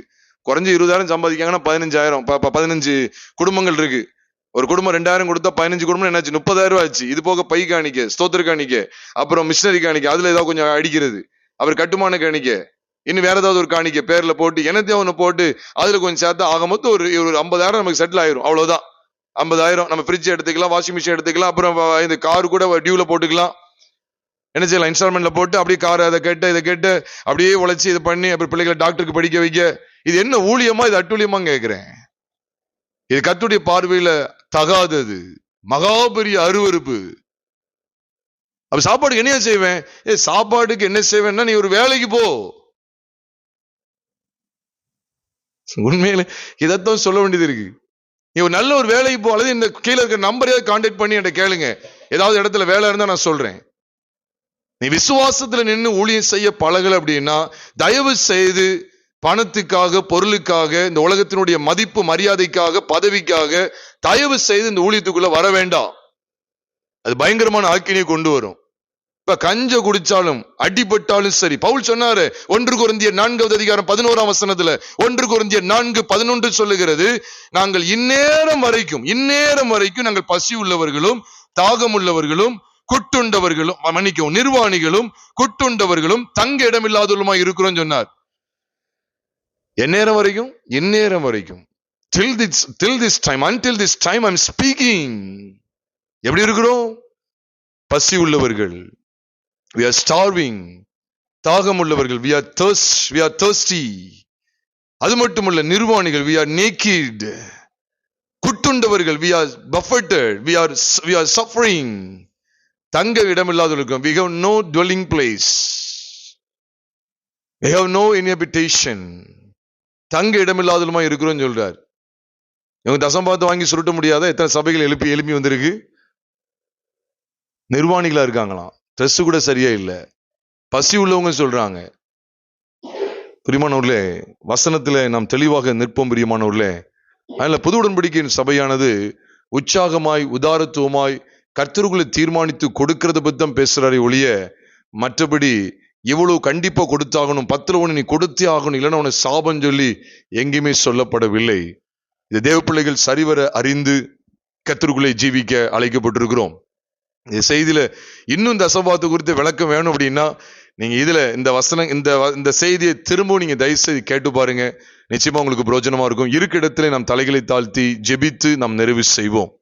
குறைஞ்ச 20,000 சம்பாதிக்காங்கன்னா 15,000 15 குடும்பங்கள் இருக்கு. ஒரு குடும்பம் 2,000 கொடுத்தா 15 குடும்பம் என்னாச்சு? 30,000 ஆச்சு. இது போக பை காணிக்க, ஸ்தோத்திர காணிக்க, அப்புறம் மிஷினரி காணிக்க, அதுல ஏதாவது கொஞ்சம் அடிக்கிறது, அவர் கட்டுமான காணிக்க, இன்னும் வேற ஏதாவது ஒரு காணிக்க பேர்ல போட்டு என்னத்தையும் ஒண்ணு போட்டு அதுல கொஞ்சம் சேர்த்தா ஆக மொத்தம் ஒரு 50,000 நமக்கு செட்டில் ஆயிரும். அவ்வளவுதான். 50,000 நம்ம ஃப்ரிட்ஜ் எடுத்துக்கலாம், வாஷிங் மிஷின் எடுத்துக்கலாம், அப்புறம் இந்த கார் கூட டியூல போட்டுக்கலாம். என்ன செய்யலாம்? இன்ஸ்டால்மெண்ட்ல போட்டு அப்படியே கார் அதை கேட்டு இதை கேட்டு அப்படியே உழைச்சி இதை பண்ணி அப்புறம் பிள்ளைகளை டாக்டருக்கு படிக்க வைக்க. இது என்ன ஊழியமா? இது அட்டூழியமா கேட்கிறேன். இது கர்த்தருடைய பார்வையில தகாதது, மகா பெரிய அருவருப்பு. அப்ப சாப்பாடுக்கு என்ன செய்வேன்? சாப்பாடுக்கு என்ன செய்வேன்னா, நீ ஒரு வேலைக்கு போ. உண்மையில இதைத்தான் சொல்ல வேண்டியது இருக்கு. நீ ஒரு நல்ல ஒரு வேலைக்கு போ, அல்லது இந்த கீழே இருக்கிற நம்பரையாவது கான்டாக்ட் பண்ணி என்கிட்ட கேளுங்க. ஏதாவது இடத்துல வேலை இருந்தா நான் சொல்றேன். நீ விசுவாசத்துல நின்று ஊழியம் செய்ய பழகல அப்படின்னா, தயவு செய்து பணத்துக்காக, பொருளுக்காக, இந்த உலகத்தினுடைய மதிப்பு மரியாதைக்காக, பதவிக்காக தயவு செய்து இந்த ஊழியத்துக்குள்ள வர வேண்டாம். அது பயங்கரமான ஆக்கினை கொண்டு வரும். இப்ப கஞ்ச குடிச்சாலும் அடிபட்டாலும் சரி. பவுல் சொன்னாரு 1 கொரிந்தியர் 4:11 வசனத்துல, 1 கொரிந்தியர் 4:11 சொல்லுகிறது, நாங்கள் இந்நேரம் வரைக்கும் நாங்கள் பசி உள்ளவர்களும் தாகம் உள்ளவர்களும் குட்டுண்டவர்களும், மன்னிக்கவும், நிர்வாணிகளும் குட்டுண்டவர்களும் தங்க இடமில்லாதவர்களுமாய் இருக்கிறோம் சொன்னார். எந்நேரம் வரைக்கும்? இந்நேரம் வரைக்கும். till this time, until this time I'm speaking. எப்படி இருக்கிறோம்? பசி உள்ளவர்கள், we are starving. தாகம் உள்ளவர்கள், we are thirsty. அது மட்டுமல்ல, நிர்வாணிகள், we are naked. குட்டுண்டவர்கள், we are buffeted, we are suffering. தங்க இடமில்லாதவர்களுக்கும், we have no dwelling place, we have no inhabitation. தங்க இடமில்லாதவருமா இருக்கிறோம் சொல்றார். இவங்க தசம்பாத்து வாங்கி சுருட்ட முடியாத எத்தனை சபைகள் எழுப்பி வந்திருக்கு. நிர்வாணிகளா இருக்காங்களாம், ட்ரெஸ் கூட சரியா இல்ல, பசி உள்ளவங்க சொல்றாங்க. பிரியமானவர்களே, வசனத்துல நாம் தெளிவாக நிற்போம். பிரியமானவர்களே, அதனால புது உடன்படிக்கையின் சபையானது உற்சாகமாய் உதாரத்துவமாய் கர்த்தருக்குள்ள தீர்மானித்து கொடுக்கறத பத்தி பேசுறாரே ஒழிய, மற்றபடி இவ்வளவு கண்டிப்பா கொடுத்தாகணும், 10ல் 1 நீ கொடுத்தே ஆகணும், இல்லைன்னா உன சாபம் சொல்லி எங்கேயுமே சொல்லப்படவில்லை. இது தேவ பிள்ளைகள் சரிவர அறிந்து கர்த்தருக்குள்ளே ஜீவிக்க அழைக்கப்பட்டிருக்கிறோம். இந்த செய்தியில இன்னும் தசபாத்து குறித்து விளக்கம் வேணும் அப்படின்னா, நீங்க இதுல இந்த செய்தியை திரும்பவும் நீங்க தயவு செய்து கேட்டு பாருங்க. நிச்சயமா உங்களுக்கு பிரயோஜனமா இருக்கும். இருக்க இடத்துல நாம் தலைகளை தாழ்த்தி ஜெபித்து நாம் நிறைவு செய்வோம்.